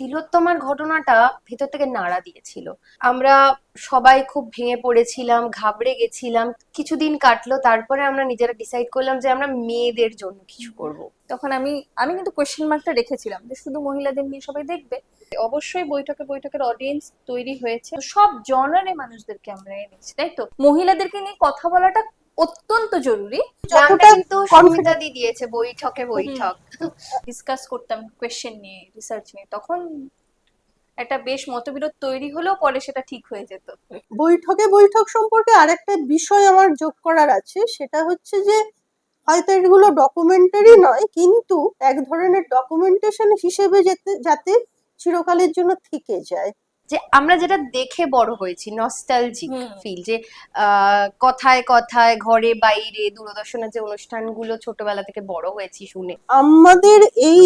তিলোত্তমার ঘটনাটা ভেতর থেকে নাড়া দিয়েছিল। আমরা সবাই খুব ভেঙে পড়েছিলাম, ঘাবড়ে গেছিলাম। কিছুদিন কাটলো, তারপরে আমরা নিজেরা ডিসাইড করলাম যে আমরা মেয়েদের জন্য কিছু করব। তখন আমি আমি কিন্তু কোয়েশ্চেন মার্কটা রেখেছিলাম যে শুধু মহিলাদের নিয়ে সবাই দেখবে। অবশ্যই বৈঠকের অডিয়েন্স তৈরি হয়েছে, তো সব জনারে মানুষদেরকে আমরা এনেছি, তাই তো? মহিলাদেরকে নিয়ে কথা বলাটা অত্যন্ত জরুরি। নামটা কিন্তু সুমিতা দি দিয়েছে, বৈঠকে বৈঠক। ডিসকাস করতাম কোয়েশ্চেন নিয়ে, রিসার্চ নিয়ে, তখন একটা বেশ মতবিরোধ তৈরি হলেও পরে সেটা ঠিক হয়ে যেত। বৈঠক সম্পর্কে আরেকটা বিষয় আমার যোগ করার আছে, সেটা হচ্ছে যে হয়তো এগুলো ডকুমেন্টারি নয়, কিন্তু এক ধরনের ডকুমেন্টেশন হিসেবে যাতে চিরকালের জন্য থেকে যায়। যে আমরা যেটা দেখে বড় হয়েছি, নস্টালজিক ফিল, যে কথায় কথায় ঘরে বাইরে দূরদর্শনের যে অনুষ্ঠানগুলো ছোটবেলা থেকে বড় হয়েছি শুনে। আমাদের এই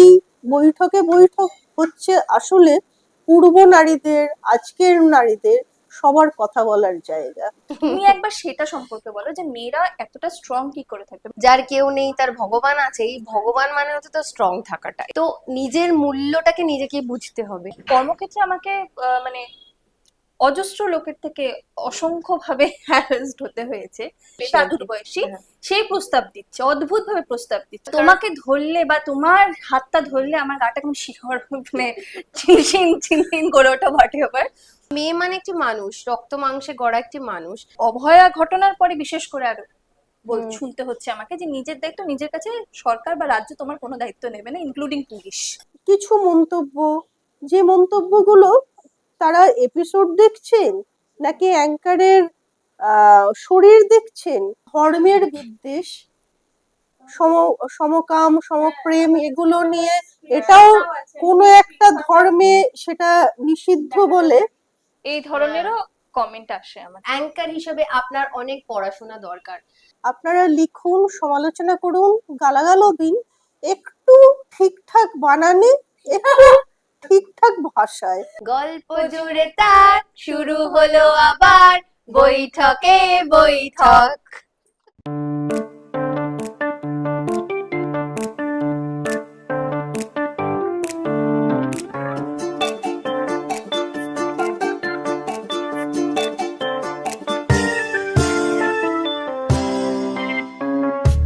বৈঠক হচ্ছে আসলে পূর্ব নারীদের, আজকের নারীদের সবার কথা বলার জায়গা। তুমি একবার সেটা সম্পর্কে বলো যে মেয়েরা এতটা স্ট্রং কি করে থাকবে। যার কেউ নেই তার ভগবান আছে, এই ভগবান মানে হচ্ছে তো স্ট্রং থাকাটাই। তো নিজের মূল্যটাকে নিজেকে বুঝতে হবে। কর্মক্ষেত্রে আমাকে মানে অজস্র লোকের থেকে অসংখ্য ভাবে হ্যারাসড হতে হয়েছে। দাদুর বয়সী সেই প্রস্তাব দিচ্ছে, অদ্ভুত ভাবে প্রস্তাব দিচ্ছে, তোমাকে ধরলে বা তোমার হাতটা ধরলে আমার গাটা কেমন শিহর, মানে চিনচিন করে ওঠা বটে। এবার মেয়ে মানে একটি মানুষ, রক্ত মাংসে গড়া একটি মানুষ। অভয়া ঘটনার পরে বিশেষ করে আর শুনতে হচ্ছে আমাকে যে নিজের দায়িত্ব নিজের কাছে, সরকার বা রাজ্য তোমার কোনো দায়িত্ব নেবে না, ইনক্লুডিং পুলিশ। কিছু মন্তব্য, যে মন্তব্যগুলো তারা এপিসোড দেখছেন নাকি অ্যাঙ্কারের শরীর দেখছেন, ধর্মের বিদ্বেষ, সমকাম সমপ্রেম এগুলো নিয়ে, এটাও কোনো একটা ধর্মে সেটা নিষিদ্ধ বলে এই ধরনেরও কমেন্ট আসে আমার। অ্যাঙ্কার হিসেবে আপনার অনেক পড়াশোনা দরকার। আপনারা লিখুন, সমালোচনা করুন, গালাগালও দিন, একটু ঠিকঠাক বানানে, একটু ঠিকঠাক ভাষায়। গল্প জুড়ে তার শুরু হলো আবার বৈঠকে বৈঠক।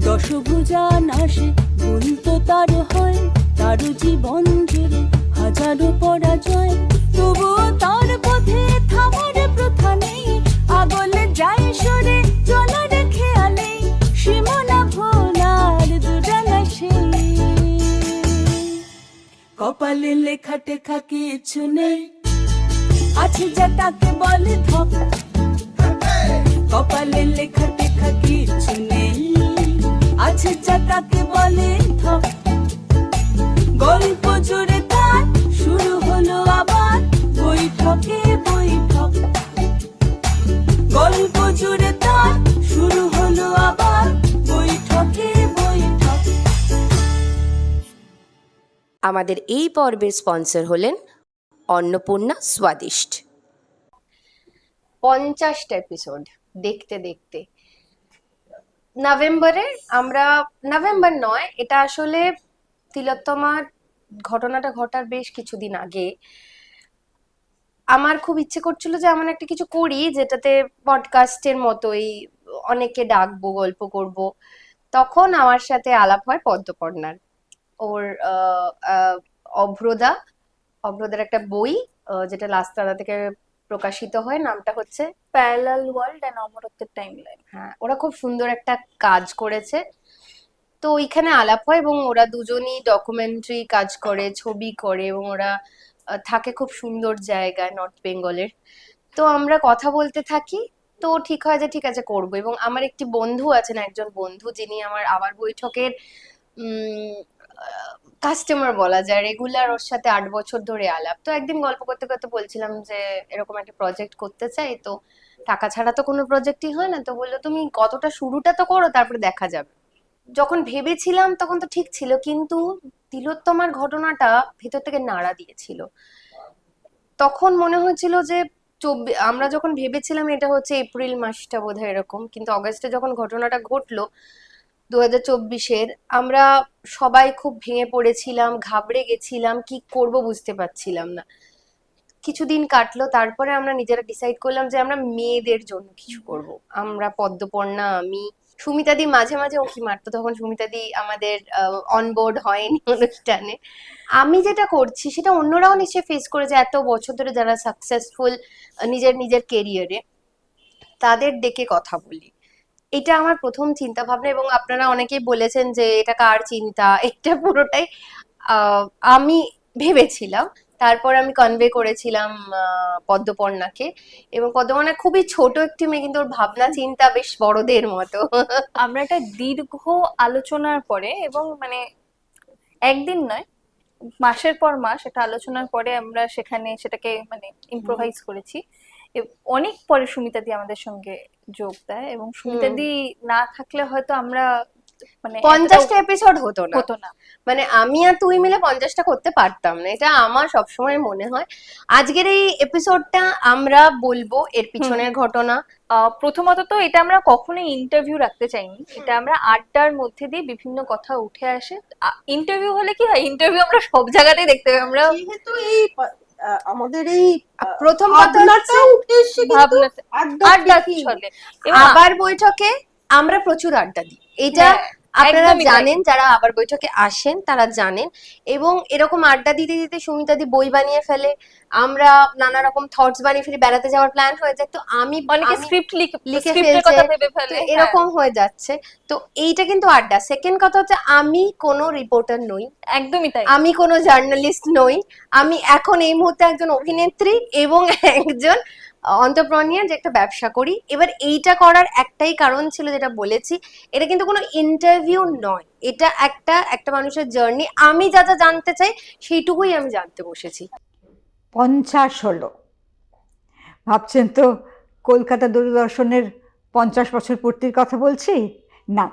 দশভুজা নাশে বলতো তার হয়, তার জীবন জুড়ে হাজারো পরাজয়, তবুও তার পথে থামার প্রথা নেই, আগলে যায় সরে চলার খেয়ালে, সীমানা ভোলার দুরানা সেই, কপালে লেখা টেখা কিছু নেই, আছে যা তাকে বলে ধক, কপালে লেখা টেখা কিছু নেই, আছে যা তাকে বলে ধক। গল্প জুড়ে তার শুরু হলো আবার বৈঠকে বৈঠক, গল্প জুড়ে তার শুরু হলো আবার বৈঠকে বৈঠক। আমাদের এই পর্বের স্পন্সর হলেন অন্নপূর্ণা স্বাদিষ্ট। 50টা এপিসোড দেখতে দেখতে নভেম্বরে আমরা, নভেম্বর নয়, এটা আসলে তিলোত্তমার ঘটনাটা ঘটার বেশ কিছুদিন আগে আমার খুব ইচ্ছে করছিল যে এমন একটা কিছু করি যেটাতে পডকাস্টের মতোই অনেকে ডাকবো, গল্প করব। তখন আমার সাথে আলাপ হয় পদ্মপর্ণার। ওর অভ্রদার একটা বই, যেটা লাস্তারা থেকে প্রকাশিত হয়, নামটা হচ্ছে প্যারালাল ওয়ার্ল্ড এন্ড অমরত্বের টাইমলাইন। হ্যাঁ, ওরা খুব সুন্দর একটা কাজ করেছে। তো ওইখানে আলাপ হয় এবং ওরা দুজনই ডকুমেন্টারি কাজ করে, ছবি করে, এবং ওরা থাকে খুব সুন্দর জায়গায় নর্থ বেঙ্গলের। তো আমরা কথা বলতে থাকি, তো ঠিক হয় যে ঠিক আছে করবো। এবং আমার একটি বন্ধু আছেন, একজন বন্ধু, যিনি আমার বৈঠকের কাস্টমার বলা যায়, রেগুলার, ওর সাথে 8 বছর ধরে আলাপ। তো একদিন গল্প করতে করতে বলছিলাম যে এরকম একটা প্রজেক্ট করতে চাই, তো টাকা ছাড়া তো কোনো প্রজেক্টই হয় না। তো বললো তুমি কতটা শুরুটা তো করো, তারপরে দেখা যাবে। যখন ভেবেছিলাম তখন তো ঠিক ছিল, কিন্তু তিলোত্তমার ঘটনাটা ভেতর থেকে নাড়া দিয়েছিল। তখন মনে হয়েছিল যে আমরা যখন ভেবেছিলাম এটা হচ্ছে এপ্রিল মাসটা বোধহয় এরকম, কিন্তু অগাস্টে যখন ঘটনাটা ঘটলো 2024-এর, আমরা সবাই খুব ভেঙে পড়েছিলাম, ঘাবড়ে গেছিলাম, কি করব বুঝতে পারছিলাম না। কিছুদিন কাটলো, তারপরে আমরা নিজেরা ডিসাইড করলাম যে আমরা মেয়েদের জন্য কিছু করব। আমরা পদ্মপর্ণা, আমি, সুমিতাদি মাঝে মাঝে উঁকি মারতো, তখন সুমিতাদি আমাদের অনবোর্ড হয়নি অনুষ্ঠানে। আমি যেটা করছি সেটা অন্যরাও নিশ্চয়ই ফেস করেছে, এত বছর ধরে যারা সাকসেসফুল নিজের নিজের কেরিয়ারে, তাদের ডেকে কথা বলি। এটা আমার প্রথম চিন্তা ভাবনা, এবং আপনারা অনেকেই বলেছেন যে এটা কার চিন্তা, এটা পুরোটাই আহ, আমি ভেবেছিলাম। তারপর আমি কনভে করেছিলাম পদ্মপর্ণাকে, এবং পদ্মপর্ণা খুবই ছোট একটি মেয়ে, কিন্তু ওর ভাবনা চিন্তা বেশ বড়দের মতো। আমরা একটা দীর্ঘ আলোচনার পরে, এবং মানে একদিন নয়, মাসের পর মাস একটা আলোচনার পরে আমরা সেটাকে মানে ইম্প্রোভাইজ করেছি। অনেক পরে সুমিতা দি আমাদের সঙ্গে যোগ দেয়, এবং সুমিতা দি না থাকলে হয়তো আমরা মানে 50টা এপিসোড হতো না। হতো না। মানে আমি আর তুই মিলে 50টা করতে পারতাম না, এটা আমার সবসময় মনে হয়। আজকের এই এপিসোডটা আমরা বলবো এর পিছনের ঘটনা। প্রথমত তো এটা আমরা কখনোই ইন্টারভিউ রাখতে চাইনি, এটা আমরা আড্ডার মধ্যে দিয়ে বিভিন্ন কথা উঠে আসে। ইন্টারভিউ হলে কি হয়, ইন্টারভিউ আমরা সব জায়গাতেই দেখতে পাই। আমরা যেহেতু এই আমাদের এই প্রথম কথা ভাবনাটা উঠে এসছে কিন্তু ভাবনাতে আড্ডা থেকেই। চলে। আবার বৈঠকে আমরা প্রচুর আড্ডা দিই, এটা হ্যাঁ, আপনারা একদমই তাই। জানেন, যারা আবার বৈঠকে আসেন তারা জানেন। এবং এরকম আড্ডা দিতে দিতে সুমিতাদি বই বানিয়ে ফেলে, আমরা নানা রকম থটস বানিয়ে ফেলি, বেড়াতে যাওয়ার প্ল্যান হয়ে যায়, তো অনেকে আমি স্ক্রিপ্ট লিখে স্ক্রিপ্টের ফেলছে, কথা ভেবে তো ফেলে। এরকম হয়ে যাচ্ছে। তো এইটা কিন্তু আড্ডা। সেকেন্ড কথা হচ্ছে, আমি কোনো রিপোর্টার নই, একদমই তাই। আমি কোনো জার্নালিস্ট নই, আমি এখন এই মুহূর্তে একজন অভিনেত্রী এবং একজন অন্টারপ্রেনিউর, যে একটা ব্যবসা করি। এবার এইটা করার একটাই কারণ ছিল, যেটা বলেছি, এটা কিন্তু কোনো ইন্টারভিউ নয়, এটা একটা একটা মানুষের জার্নি। আমি যা যা জানতে চাই সেইটুকুই আমি জানতে বসেছি। 50 হলো, ভাবছেন তো কলকাতা দূরদর্শনের 50 বছর পূর্তির কথা বলছি? না,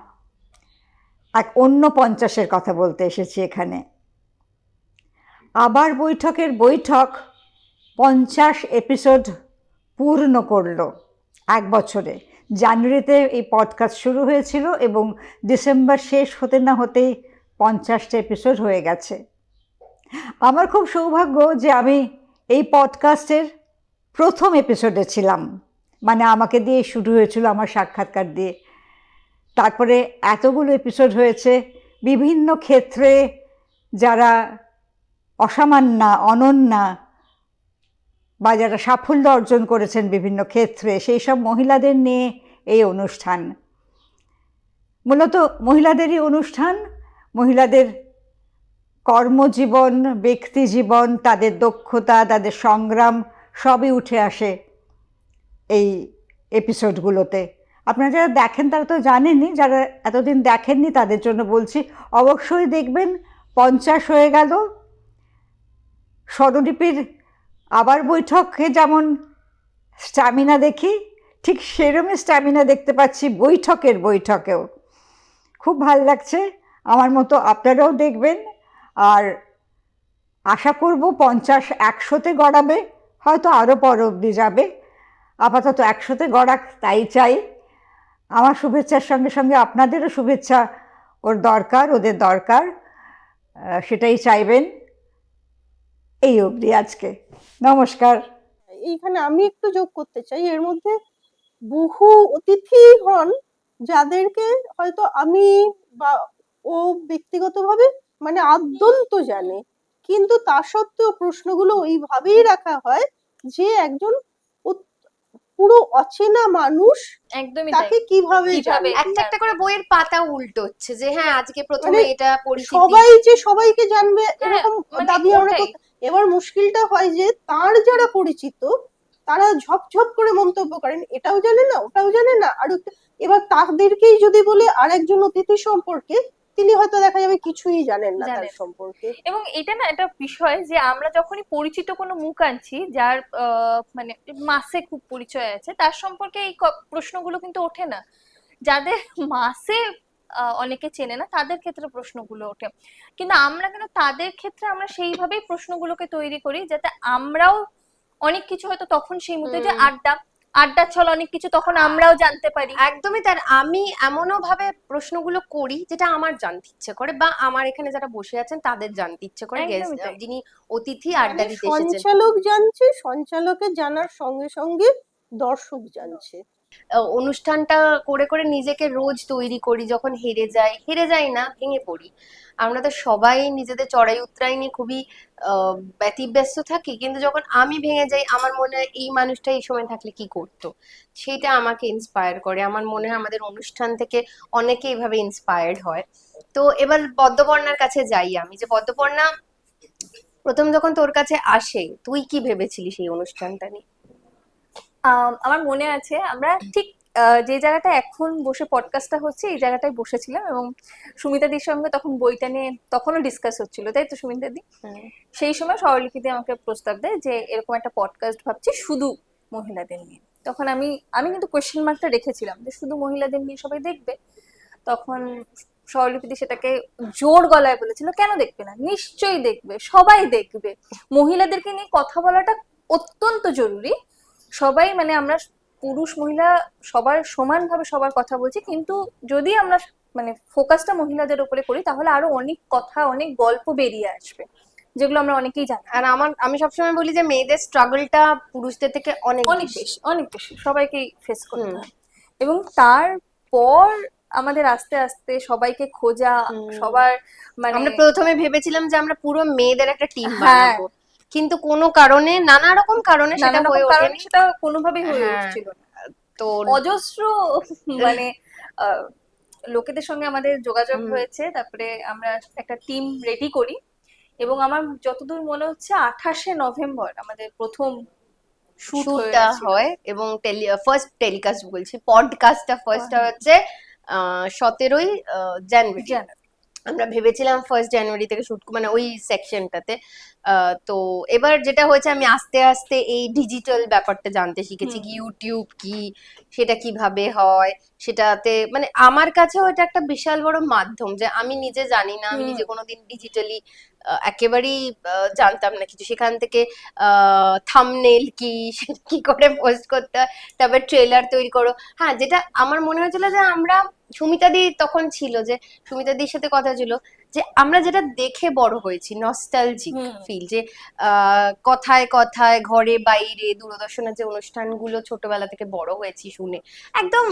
এক অন্য 50-এর কথা বলতে এসেছি এখানে। আবার বৈঠকের বৈঠক 50 এপিসোড পূর্ণ করলো এক বছরে। জানুয়ারিতে এই পডকাস্ট শুরু হয়েছিল এবং ডিসেম্বর শেষ হতে না হতেই 50টা এপিসোড হয়ে গেছে। আমার খুব সৌভাগ্য যে আমি এই পডকাস্টের প্রথম এপিসোডে ছিলাম, মানে আমাকে দিয়ে শুরু হয়েছিল, আমার সাক্ষাৎকার দিয়ে। তারপরে এতগুলো এপিসোড হয়েছে, বিভিন্ন ক্ষেত্রে যারা অসামান্যা, অনন্যা, বা যারা সাফল্য অর্জন করেছেন বিভিন্ন ক্ষেত্রে, সেই সব মহিলাদের নিয়ে এই অনুষ্ঠান। মূলত মহিলাদেরই অনুষ্ঠান, মহিলাদের কর্মজীবন, ব্যক্তিজীবন, তাদের দক্ষতা, তাদের সংগ্রাম সবই উঠে আসে এই এপিসোডগুলোতে। আপনারা যারা দেখেন তারা তো জানেনই, যারা এতদিন দেখেননি তাদের জন্য বলছি, অবশ্যই দেখবেন। 50 হয়ে গেল। স্বরলিপির আবার বৈঠকে যেমন স্ট্যামিনা দেখি, ঠিক সেরকমই স্ট্যামিনা দেখতে পাচ্ছি বৈঠকেও। খুব ভালো লাগছে, আমার মতো আপনারাও দেখবেন। আর আশা করব 50-100তে গড়াবে, হয়তো আরও পর অবধি যাবে। আপাতত 100তে গড়াক, তাই চাই। আমার শুভেচ্ছার সঙ্গে সঙ্গে আপনাদেরও শুভেচ্ছা ওদের দরকার, সেটাই চাইবেন। এই অবধি আজকে, নমস্কার। এইখানে আমি একটু যোগ করতে চাই, এর মধ্যে বহু অতিথি হন যাদেরকে হয়তো আমি বা ও ব্যক্তিগতভাবে মানে আদ্যন্ত জানে, কিন্তু তা সত্ত্বেও প্রশ্নগুলো ওইভাবেই রাখা হয় যে একজন পুরো অচেনা মানুষ একদমই তাকে কিভাবে জানবে। একটা একটা করে বইয়ের পাতা উল্টোচ্ছে, যে হ্যাঁ আজকে প্রথমে মানে এটা পরিচিতি। সবাই যে সবাইকে জানবে এরকম মানে দাবি আমরা ওটাই। এবার মুশকিলটা হয় যে তার যারা পরিচিত তারা ঝপঝপ করে মন্তব্য করেন, এটাও জানে না, ওটাও জানে না, আর এবার তাদেরকেই যদি বলে আর একজন অতিথি সম্পর্কে, তিনি হয়তো দেখা যাবে কিছুই জানেন না তার সম্পর্কে। এবং এটা না একটা বিষয় যে আমরা যখনই পরিচিত কোনো মুখ আনছি, যার মানে মাসে খুব পরিচয় আছে, তার সম্পর্কে এই প্রশ্নগুলো কিন্তু ওঠে না। যাদের মাসে অনেকে চেনে না তাদের ক্ষেত্রে প্রশ্নগুলো ওঠে, কিন্তু আমরা কেন তাদের ক্ষেত্রে আমরা সেইভাবেই প্রশ্নগুলোকে তৈরি করি যাতে আমরাও অনেক কিছু হয়তো তখন সেই মুহূর্তে যে আড্ডা ছল অনেক কিছু তখন আমরাও জানতে পারি। একদমই তার। আমি এমনও ভাবে প্রশ্নগুলো করি যেটা আমার জানতে ইচ্ছে করে, বা আমার এখানে যারা বসে আছেন তাদের জানতে ইচ্ছে করে, একদমই তাই। যিনি অতিথি আড্ডা মানে দিতে এসেছেন। সঞ্চালক জানছে, সঞ্চালকের জানার সঙ্গে সঙ্গে দর্শক জানছে। অনুষ্ঠানটা করে করে নিজেকে রোজ তৈরি করি, যখন হেরে যাই না, ভেঙে পড়ি। আমরা তো সবাই নিজেদের চড়াই উতরাই নিয়ে খুবই ব্যতিব্যস্ত থাকি, কিন্তু যখন আমি ভেঙে যাই আমার মনে হয় এই মানুষটা এই সময় থাকলে কি করতো, সেটা আমাকে ইন্সপায়ার করে। আমার মনে হয় আমাদের অনুষ্ঠান থেকে অনেকে এইভাবে ইন্সপায়ার্ড হয়। তো এবার পদ্মপর্ণার কাছে যাই আমি, যে পদ্মপর্ণা প্রথম যখন তোর কাছে আসে তুই কি ভেবেছিলি সেই অনুষ্ঠানটা নিয়ে? আমার মনে আছে আমরা ঠিক যে জায়গাটা এখন বসে পডকাস্টটা হচ্ছে এই জায়গাটায় বসেছিলাম, এবং সুমিতাদির সঙ্গে তখন বইটা নিয়ে তখনও ডিসকাস হচ্ছিল, তাই তো সুমিতাদি? সেই সময় স্বরলিপিদি আমাকে প্রস্তাব দেয় যে এরকম একটা পডকাস্ট ভাবছি শুধু মহিলাদের নিয়ে। তখন আমি আমি কিন্তু কোয়েশ্চেন মার্কটা রেখেছিলাম যে শুধু মহিলাদের নিয়ে সবাই দেখবে। তখন স্বরলিপিদি সেটাকে জোর গলায় বলেছিল, কেন দেখবে না, নিশ্চয়ই দেখবে, সবাই দেখবে, মহিলাদেরকে নিয়ে কথা বলাটা অত্যন্ত জরুরি। সবাই মানে আমরা পুরুষ মহিলা সবার সমানভাবে সবার কথা বলছি, কিন্তু যদি আমরা মানে ফোকাসটা মহিলাদের উপরে করি তাহলে আরো অনেক কথা অনেক গল্প বেরিয়ে আসবে যেগুলো আমরা অনেকেই জানি। আর আমি সবসময় বলি যে মেয়েদের স্ট্রাগলটা পুরুষদের থেকে অনেক অনেক বেশি। বেশি, অনেক বেশি, সবাইকেই ফেস করতে হয়। এবং তারপর আমাদের আস্তে আস্তে সবাইকে খোঁজা, সবার মানে আমরা প্রথমে ভেবেছিলাম যে আমরা পুরো মেয়েদের একটা টিম হ্যাঁ। বানাবো, কিন্তু কোনো কারণে, নানা রকম কারণে সেটা নানা রকম হয়ে কারণে ওঠেনি। সেটা কোনোভাবেই হয়ে হ্যাঁ। উঠছিল না। তো অজস্র মানে লোকেদের সঙ্গে আমাদের যোগাযোগ হয়েছে, তারপরে আমরা একটা টিম রেডি করি, এবং আমার যতদূর মনে হচ্ছে 28শে নভেম্বর আমাদের প্রথম শুটটা হয়, এবং ফার্স্ট টেলিকাস্ট বলছি, পডকাস্টটা ফার্স্টটা হচ্ছে 17ই জানুয়ারি। আমরা ভেবেছিলাম 1 জানুয়ারি থেকে শুট, মানে ওই সেকশনটাতে। তো এবার যেটা হয়েছে, আমি আস্তে আস্তে এই ডিজিটাল ব্যাপারটা জানতে শিখেছি, কি ইউটিউব কি, সেটা কিভাবে হয়, সেটাতে মানে আমার কাছেও এটা একটা বিশাল বড় মাধ্যম, যে আমি নিজে জানি না, আমি নিজে কোনোদিন ডিজিটালি একেবারেই জানতাম না কিছু। সেখান থেকে থাম্বনেল কি, সেটা কি করে পোস্ট করতে হয়, তারপর ট্রেলার তৈরি করো। হ্যাঁ, যেটা আমার মনে হয়েছিল যে আমরা, সুমিতাদি তখন ছিল, যে সুমিতাদির সাথে কথা ছিল যে আমরা যেটা দেখে বড় হয়েছি, নস্টালজিক ফিল, যে কথায় কথায় ঘরে বাইরে দূরদর্শনের যে অনুষ্ঠানগুলো ছোটবেলা থেকে বড় হয়েছি শুনে, একদম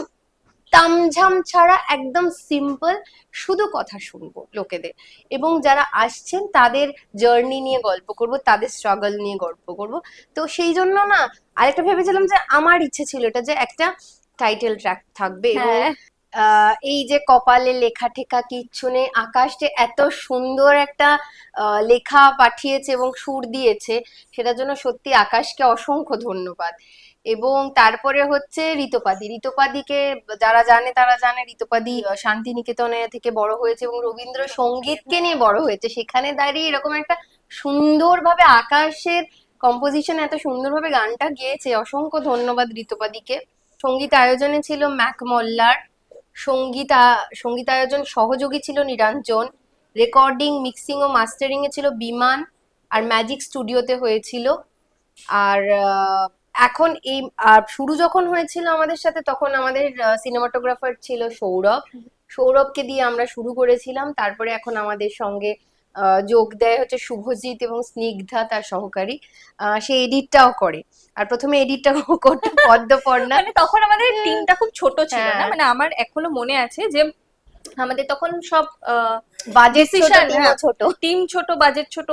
তামঝাম ছাড়া একদম সিম্পল, শুধু কথা শুনবো লোকেদের, এবং যারা আসছেন তাদের জার্নি নিয়ে গল্প করব, তাদের স্ট্রাগল নিয়ে গল্প করব। তো সেই জন্য না আরেকটা ভেবেছিলাম যে আমার ইচ্ছে ছিল এটা, যে একটা টাইটেল ট্র্যাক থাকবে, এবং এই যে কপালে লেখা ঠেকা কিচ্ছু নেই, আকাশ যে এত সুন্দর একটা লেখা পাঠিয়েছে এবং সুর দিয়েছে, সেটার জন্য সত্যি আকাশকে অসংখ্য ধন্যবাদ। এবং তারপরে হচ্ছে ঋতপাদিকে যারা জানে তারা জানে, ঋতপাদি শান্তিনিকেতনে থেকে বড় হয়েছে এবং রবীন্দ্রসঙ্গীতকে নিয়ে বড় হয়েছে। সেখানে দাঁড়িয়ে এরকম একটা সুন্দরভাবে আকাশের কম্পোজিশন, এত সুন্দরভাবে গানটা গেয়েছে, অসংখ্য ধন্যবাদ ঋতপাদিকে। সঙ্গীত আয়োজনে ছিল ম্যাক মোল্লার, সঙ্গীতায়োজন সহযোগী ছিল নিরঞ্জন, রেকর্ডিং মিক্সিং ও মাস্টারিং এ ছিল বিমান, আর ম্যাজিক স্টুডিওতে হয়েছিল। আর এখন এই শুরু যখন হয়েছিল আমাদের সাথে, তখন আমাদের সিনেমাটোগ্রাফার ছিল সৌরভকে দিয়ে আমরা শুরু করেছিলাম। তারপরে এখন আমাদের সঙ্গে যোগ দেয় হচ্ছে শুভজিৎ এবং স্নিগ্ধা তার সহকারী, সে এডিটটাও করে। আর প্রথমে এডিটটা করতো পদ্মপর্ণা। মানে তখন আমাদের টিমটা খুব ছোট ছিল না, হ্যাঁ। মানে আমার এখনো মনে আছে যে আমাদের তখন সব বাজেট decision, ছোট, টিম ছোট, বাজেট ছোট,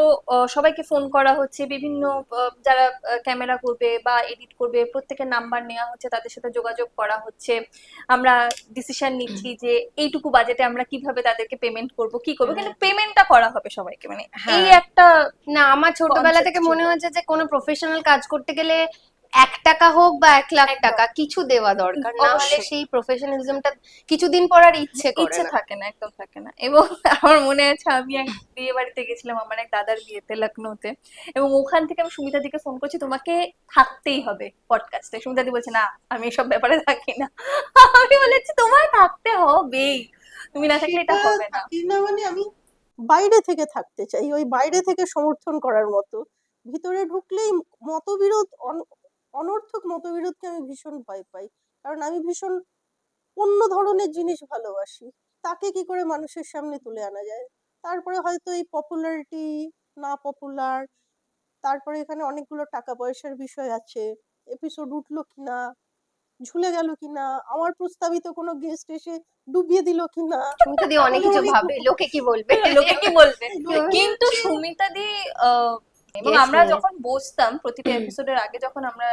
সবাইকে ফোন করা হচ্ছে, বিভিন্ন যারা ক্যামেরা করবে বা এডিট করবে প্রত্যেকের নাম্বার নেওয়া হচ্ছে, তাদের সাথে যোগাযোগ করা হচ্ছে, আমরা ডিসিশন নিচ্ছি যে এইটুকু বাজেটে আমরা কিভাবে তাদেরকে পেমেন্ট করব, কি করবো, কিন্তু পেমেন্টটা করা হবে সবাইকে, মানে এই একটা। না, আমার ছোটবেলা থেকে মনে হয়েছে যে কোনো প্রফেশনাল কাজ করতে গেলে 1 টাকা হোক বা 1 লাখ টাকা কিছু দেওয়া দরকার, না হলে সেই প্রফেশনালিজমটা কিছুদিন পর আর ইচ্ছে থাকে না, একদম থাকে না। এবং আমার মনে আছে আমি এক বিয়ে বাড়িতে গেছিলাম, আমার এক দাদার বিয়েতে লখনৌতে, এবং ওখান থেকে আমি সুমিতাদিকে ফোন করছি, তোমাকে থাকতেই হবে পডকাস্টে। সুমিতাদি বলছে না, আমি এসব ব্যাপারে থাকি না। আমি বলেছি তোমায় থাকতে হবেই, তুমি না থাকলে এটা হবে না। না মানে আমি বাইরে থেকে থাকতে চাই, ওই বাইরে থেকে সমর্থন করার মতো। ভিতরে ঢুকলেই মতবিরোধ অনর্থক মতবিরোধকে আমি ভীষণ ভয় পাই, কারণ আমি ভীষণ অন্য ধরনের জিনিস ভালোবাসি। তাকে কি করে মানুষের সামনে তুলে আনা যায়। তারপরে হয়তো এই পপুলারিটি, না পপুলার, তারপরে এখানে অনেকগুলো টাকা পয়সার বিষয় আছে, এপিসোড উঠলো কিনা, ঝুলে গেল কিনা, আমার প্রস্তাবিত কোনো গেস্ট এসে ডুবিয়ে দিল কিনা, সুমিতা দি অনেক কিছু ভাবে, লোকে কি বলবে। লোকে কি বলবে। কিন্তু সুমিতা দি এবং Yes, আমরা yes. যখন বসতাম প্রতিটা এপিসোডের আগে, যখন আমরা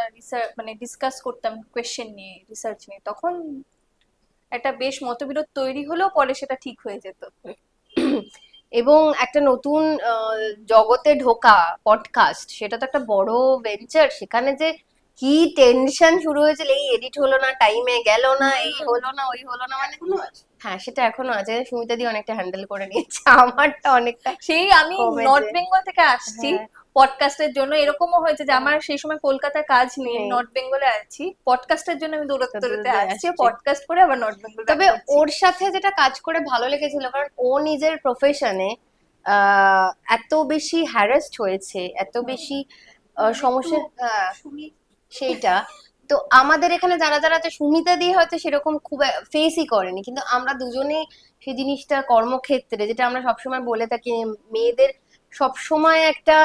মানে ডিসকাস করতাম কোয়েশ্চেন নিয়ে, রিসার্চ নিয়ে, তখন একটা বেশ মতবিরোধ তৈরি হলেও পরে সেটা ঠিক হয়ে যেত। এবং একটা নতুন জগতে ঢোকা পডকাস্ট, সেটা তো একটা বড় ভেঞ্চার। সেখানে যে কি টেনশন শুরু হয়েছিল, এই এডিট হলো না, টাইমে গেল না, এই হলো না, ওই হলো না, মানে হ্যাঁ সেটা এখনো আছে। সুমিতা দি অনেকটা হ্যান্ডেল করে নিয়েছে, আমারটা অনেকটা সেই আমি কমেছে। নর্থ বেঙ্গল থেকে আসছি হ্যাঁ। পডকাস্টের জন্য, এরকমও হয়েছে যে আমার সেই সময় কলকাতায় কাজ নেই, নেই। নর্থ বেঙ্গলে আছি, পডকাস্টের জন্য আমি দৌড়াতে দৌড়াতে দৌড়াতে আসছি, আসছি। পডকাস্ট করে আবার নর্থ বেঙ্গল। তবে ওর সাথে যেটা কাজ করে ভালো লেগেছিল, কারণ ও নিজের প্রফেশনে এত বেশি হ্যারাসড হয়েছে, এত বেশি সমস্যা, সেইটা তো আমাদের এখানে যারা যারা আছে, সুমিতা দিয়ে হয়তো সেরকম খুব ফেসই করেনি, কিন্তু আমরা দুজনেই সেই জিনিসটা কর্মক্ষেত্রে, যেটা আমরা সবসময় বলে থাকি, মেয়েদের সবসময় একটা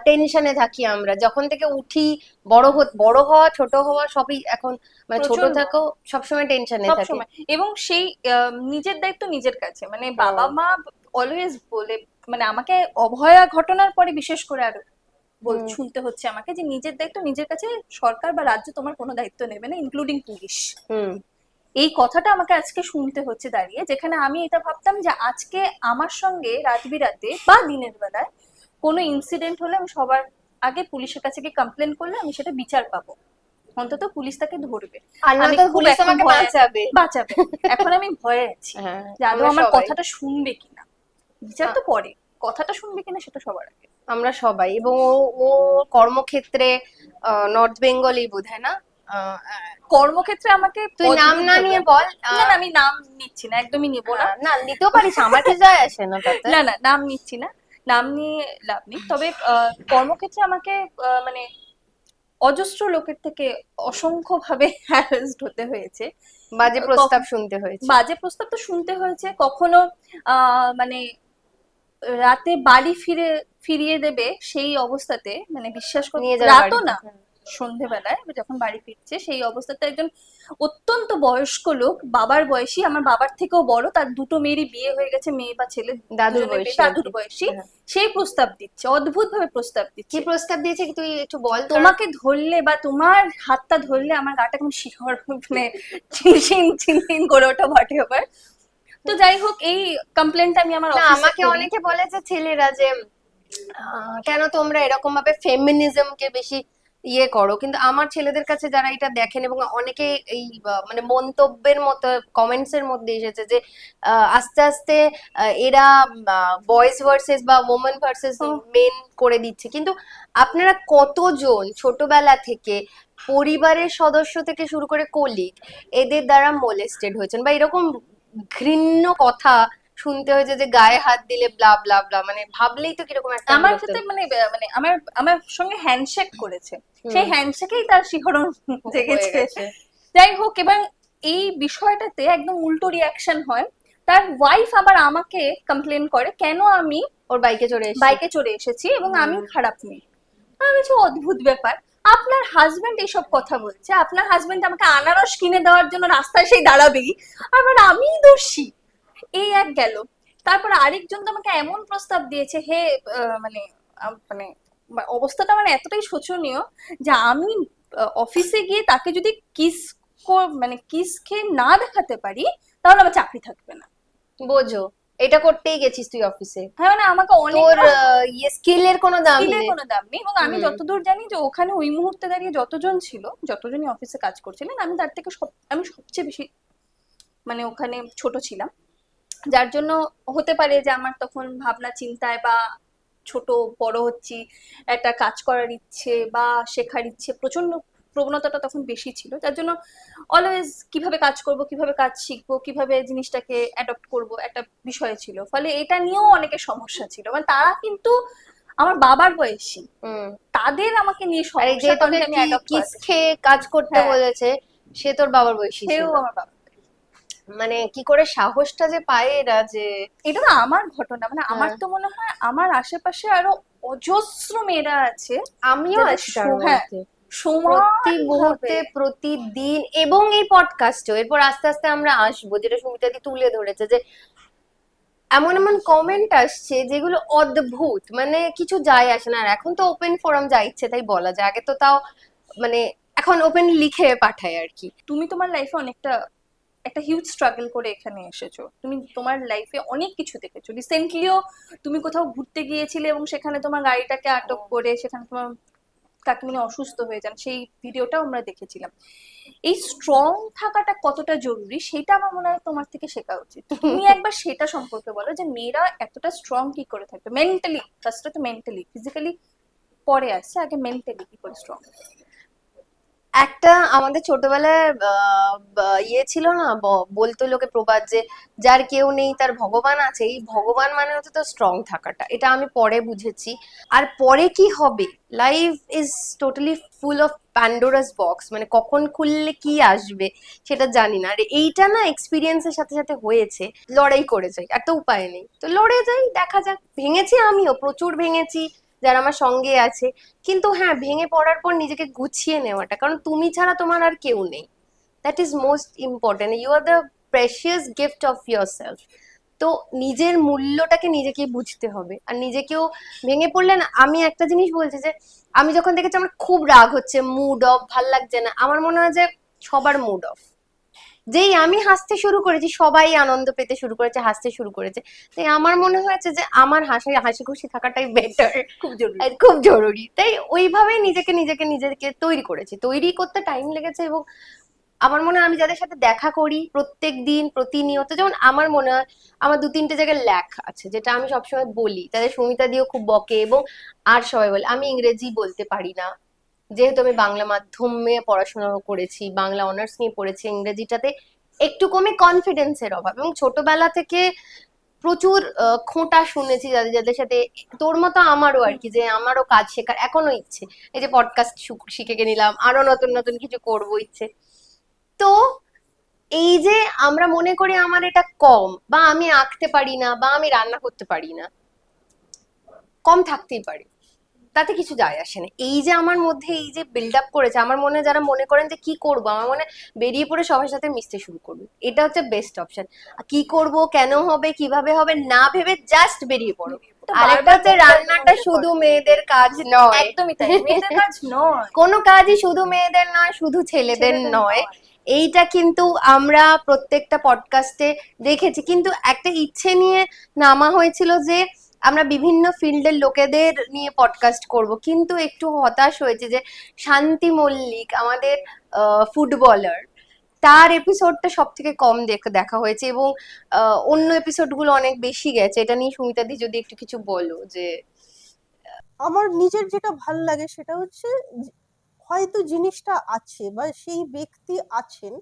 টেনশনে থাকি আমরা, যখন থেকে উঠি, বড় হওয়া, ছোট হওয়া, সবই এখন, মানে ছোট প্রচন্ড। থাকো, সবসময় টেনশনে থাকি। সবসময়। এবং সেই নিজের দায়িত্ব নিজের কাছে, মানে বাবা মা অলওয়েজ বলে, মানে আমাকে অভয়া ঘটনার পরে বিশেষ করে আরো শুনতে হচ্ছে আমাকে যে নিজের দায়িত্ব নিজের কাছে, সরকার বা রাজ্য তোমার কোনো দায়িত্ব নেবে না, ইনক্লুডিং পুলিশ। হুম। এই কথাটা আমাকে আজকে শুনতে হচ্ছে দাঁড়িয়ে, যেখানে আমি এটা ভাবতাম যে আজকে আমার সঙ্গে রাত বিরাতে বা দিনের বেলায় কোনো ইনসিডেন্ট হলে আমি সবার আগে পুলিশের কাছে গিয়ে কমপ্লেন করলে আমি সেটা বিচার পাবো, অন্তত পুলিশ তাকে ধরবে, আর আমি নয়তো খুব পুলিশ এখন আমাকে ভয়ে- বাঁচাবে। বাঁচাবে। এখন আমি ভয়ে আছি হ্যাঁ, যে আদৌ আমরা আমার সবাই। কথাটা শুনবে কিনা। বিচার তো পরে, কথাটা শুনবে কিনা সেটা সবার আগে। আমরা সবাই। এবং ও কর্মক্ষেত্রে নর্থ বেঙ্গলই বোধহয় না, কর্মক্ষেত্রে আমাকে তুই নাম না অদ্ভুতভাবে- নিয়ে বল। না না, আমি নাম নিচ্ছি না, একদমই নিব না। না, নিতেও পারিস, আমার কি যায় আসে না তাতে। না না, নাম নিচ্ছি না, নাম নিয়ে লাভ নেই। তবে কর্মক্ষেত্রে আমাকে মানে অজস্র লোকের থেকে অসংখ্য ভাবে হ্যারাসড হতে হয়েছে। বাজে প্রস্তাব শুনতে হয়েছে। বাজে প্রস্তাব তো শুনতে হয়েছে, কখনো মানে রাতে বাড়ি ফিরিয়ে দেবে সেই অবস্থাতে, মানে বিশ্বাস নিয়ে করতে, যাবে রাতও বাড়িতে। না, সন্ধেবেলায় যখন বাড়ি ফিরছে সেই অবস্থাতে একজন অত্যন্ত বয়স্ক লোক, বাবার বয়সী, আমার বাবার থেকেও বড়, তার দুটো মেয়েরই বিয়ে হয়ে গেছে, মেয়ে বা ছেলে, দাদুর দুজনের বয়সী বিয়ে, দাদুর আর কি। বয়সী, হ্যাঁ। সেই প্রস্তাব দিচ্ছে, অদ্ভুত ভাবে প্রস্তাব কি দিচ্ছে। প্রস্তাব দিয়েছে কি তুই একটু বল। তোমাকে ধরলে বা তোমার হাতটা ধরলে আমার গাটা এখন শিহর, মানে চিনচিন করে ওঠা বটে আবার। তো যাই হোক, এই কমপ্লেনটা আমি আমার না, অফিসে আমাকে করি। অনেকে বলেছে ছেলেরা যে কেন তোমরা এরকম ভাবে ফেমিনিজমকে বেশি ইয়ে করো, কিন্তু আমার ছেলেদের কাছে যারা এটা দেখেন, এবং অনেকে এই মানে মন্তব্যের মতো কমেন্টস এর মধ্যে এসেছে যে আস্তে আস্তে এরা বয়েজ ভার্সেস বা ওমেন ভার্সেস মেন করে দিচ্ছে। কিন্তু আপনারা কতজন ছোটবেলা থেকে পরিবারের সদস্য থেকে শুরু করে কলিগ, এদের দ্বারা মোলেস্টেড হয়েছেন, বা এরকম ঘৃণ্য কথা শুনতে হয়েছে যে গায়ে হাত দিলে ব্লা ব্লা ব্লা, মানে ভাবলেই তো কিরকম একটা আমার বিরক্ত। সাথে মানে মানে আমার সঙ্গে হ্যান্ডশেক করেছে, সেই হ্যান্ডশেকেই তার শিহরণ জেগেছে। গেছে। যাই হোক, এবং এই বিষয়টাতে একদম উল্টো রিয়াকশন হয়, তার ওয়াইফ আবার আমাকে কমপ্লেন করে কেন আমি ওর বাইকে চড়ে এসেছি এবং আমি খারাপ মেয়ে। আমি বলছি অদ্ভুত ব্যাপার, আপনার হাজবেন্ড এইসব কথা বলছে, আপনার হাজবেন্ড আমাকে আনারস কিনে দেওয়ার জন্য রাস্তায় সেই দাঁড়াবেই, আবার আমিই দোষী। এই এক গেল, তারপর আরেকজন তো আমাকে এমন প্রস্তাব দিয়েছে, হে মানে মানে অবস্থাটা মানে এতটাই শোচনীয় যে আমি অফিসে গিয়ে তাকে যদি মানে কিস খেয়ে না দেখাতে পারি, তাহলে আমার চাকরি থাকবে না। বোঝো, এটা করতেই গেছিস তুই অফিসে, হ্যাঁ, মানে আমাকে অনেক তোর ইয়ে স্কিলের কোনো দাম স্কিলের নেই। কোনো দাম নেই। এবং আমি যতদূর জানি যে ওখানে ওই মুহূর্তে দাঁড়িয়ে যতজন ছিল, যতজনই অফিসে কাজ করছিলেন, আমি তার থেকে আমি সবচেয়ে বেশি মানে ওখানে ছোট ছিলাম, যার জন্য হতে পারে যে আমার তখন ভাবনা চিন্তায় বা ছোট বড় হচ্ছি, একটা কাজ করার ইচ্ছে বা শেখার ইচ্ছে প্রচন্ড প্রবণতাটা তখন বেশি ছিল, যার জন্য অলওয়েজ কিভাবে কাজ করব, কিভাবে কাজ শিখবো, কিভাবে জিনিসটাকে অ্যাডপ্ট করব, একটা বিষয় ছিল। ফলে এটা নিয়েও অনেকের সমস্যা ছিল, মানে তারা কিন্তু আমার বাবার বয়সী, হুম। তাদের আমাকে নিয়ে আর এই যে সমস্যা, তোকে তাদের আমি অ্যাডপ্ট কিস করাতে চাই। খেয়ে কাজ করতে হ্যাঁ। বলেছে, সে তোর বাবার বয়সী সেও ছিল। আমার বাবা। মানে কি করে সাহসটা যে পায় এরা, যে এটা তো আমার ঘটনা, মানে আমার হ্যাঁ। তো মনে হয় আমার আশেপাশে আরো অজস্র মেয়েরা আছে আমিও যাদের আছি তার হ্যাঁ, মধ্যে, প্রতি সমানভাবে। মুহূর্তে প্রতিদিন। এবং এই পডকাস্টও এরপর আস্তে আস্তে আমরা আসবো, যেটা সুমিতাদি তুলে ধরেছে, যে এমন এমন কমেন্ট আসছে যেগুলো অদ্ভুত, মানে কিছু যায় আসে না। আর এখন তো ওপেন ফোরাম, যা ইচ্ছে তাই বলা যায়, আগে তো তাও মানে এখন ওপেন লিখে পাঠায় আর কি। তুমি তোমার লাইফে অনেকটা একটা হিউজ স্ট্রাগল করে এখানে এসেছো, তুমি তোমার লাইফে অনেক কিছু দেখেছো। রিসেন্টলিও তুমি কোথাও ঘুরতে গিয়েছিলে এবং সেখানে তোমার গাড়িটাকে আটক করে সেখানে তোমার কাকিমুনি অসুস্থ হয়ে যান, সেই ভিডিওটাও আমরা দেখেছিলাম। এই স্ট্রং থাকাটা কতটা জরুরি সেটা আমার মনে হয় তোমার থেকে শেখা উচিত। তুমি একবার সেটা সম্পর্কে বলো যে মেয়েরা এতটা স্ট্রং কি করে থাকবে মেন্টালি, ফার্স্টে তো মেন্টালি, ফিজিক্যালি পরে আসছে, আগে মেন্টালি কি করে স্ট্রং। একটা আমাদের ছোটবেলায় ইয়ে ছিল না, বলতো লোকে প্রবাদ, যে যার কেউ নেই তার ভগবান আছে। এই ভগবান মানে হচ্ছে তো স্ট্রং থাকাটা, এটা আমি পরে বুঝেছি। আর পরে কি হবে, life is totally full of Pandora's box, মানে কখন খুললে কি আসবে সেটা জানি না। আর এইটা না এক্সপিরিয়েন্সের সাথে সাথে হয়েছে, লড়াই করে যাই, আর তো উপায় নেই, তো লড়ে যাই, দেখা যাক। ভেঙেছি, আমিও প্রচুর ভেঙেছি, যারা আমার সঙ্গে আছে। কিন্তু হ্যাঁ, ভেঙে পড়ার পর নিজেকে গুছিয়ে নেওয়াটা, কারণ তুমি ছাড়া তোমার আর কেউ নেই, that is most important. You are the precious gift of yourself. তো নিজের মূল্যটাকে নিজেকেই বুঝতে হবে। আর নিজেকেও ভেঙে পড়লে না, আমি একটা জিনিস বলছি, যে আমি যখন দেখেছি আমার খুব রাগ হচ্ছে, মুড অফ, ভাল লাগছে না, আমার মনে হয় যে সবার মুড অফ। যেই আমি হাসতে শুরু করেছি, সবাই আনন্দ পেতে শুরু করেছে, হাসতে শুরু করেছে। তাই আমার মনে হয়েছে যে আমার হাসি খুশি থাকাটাই বেটার, খুব জরুরি। খুব জরুরি। তাই ওইভাবেই নিজেকে তৈরি করেছি। তৈরি করতে টাইম লেগেছে। এবং আমার মনে হয় আমি যাদের সাথে দেখা করি প্রত্যেক দিন প্রতিনিয়ত, যেমন আমার মনে হয় আমার 2-3টে জায়গায় ল্যাক আছে, যেটা আমি সবসময় বলি, তাদের সুমিতা দিয়েও খুব বকে, এবং আর সবাই বলে আমি ইংরেজি বলতে পারি না। যেহেতু আমি বাংলা মাধ্যমে পড়াশোনা করেছি, বাংলা অনার্স নিয়ে পড়েছি, ইংরেজিটাতে একটু কমে কনফিডেন্সের অভাব। এবং ছোটবেলা থেকে প্রচুর খোঁটা শুনেছি যাদের যাদের সাথে, তোর মতো আমারও আর কি, যে আমারও কাজ শেখার এখনো ইচ্ছে। এই যে পডকাস্ট শিখে নিলাম, আরো নতুন নতুন কিছু করবো ইচ্ছে। তো এই যে আমরা মনে করি আমার এটা কম, বা আমি আঁকতে পারি না, বা আমি রান্না করতে পারি না, কম থাকতেই পারে, তাতে কিছু যায় আসে না। এই যে আমার মধ্যে এই যে বিল্ড আপ করেছে, আমার মনে যারা মনে করেন যে কি করব, আমার মনে বেরিয়ে পড়ে সবার সাথে মিশতে শুরু করবে, এটা হচ্ছে বেস্ট অপশন। কি করব, কেন হবে, কিভাবে হবে না ভেবে জাস্ট বেরিয়ে পড়ো। আরেকটা হচ্ছে, রান্নাটা শুধু মেয়েদের কাজ নয়। একদমই তাই, মেয়েদের কাজ নয়, কোনো কাজই শুধু মেয়েদের নয়, শুধু ছেলেদের নয়। এইটা কিন্তু আমরা প্রত্যেকটা পডকাস্টে দেখেছি। কিন্তু একটা ইচ্ছে নিয়ে নামা হয়েছিল যে আমরা বিভিন্ন ফিল্ডের লোকেদের নিয়ে পডকাস্ট করব, কিন্তু একটু হতাশ হয়েছে যে শান্তি মল্লিক, আমাদের ফুটবলার, তার এপিসোডটা সব থেকে কম দেখা হয়েছে, এবং অন্য এপিসোডগুলো অনেক বেশি গেছে। এটা নিয়ে সুমিতাদি যদি একটু কিছু বলো। যে আমার নিজের যেটা ভাল লাগে সেটা হচ্ছে হয়তো জিনিসটা আছে বা সেই ব্যক্তি আছেন,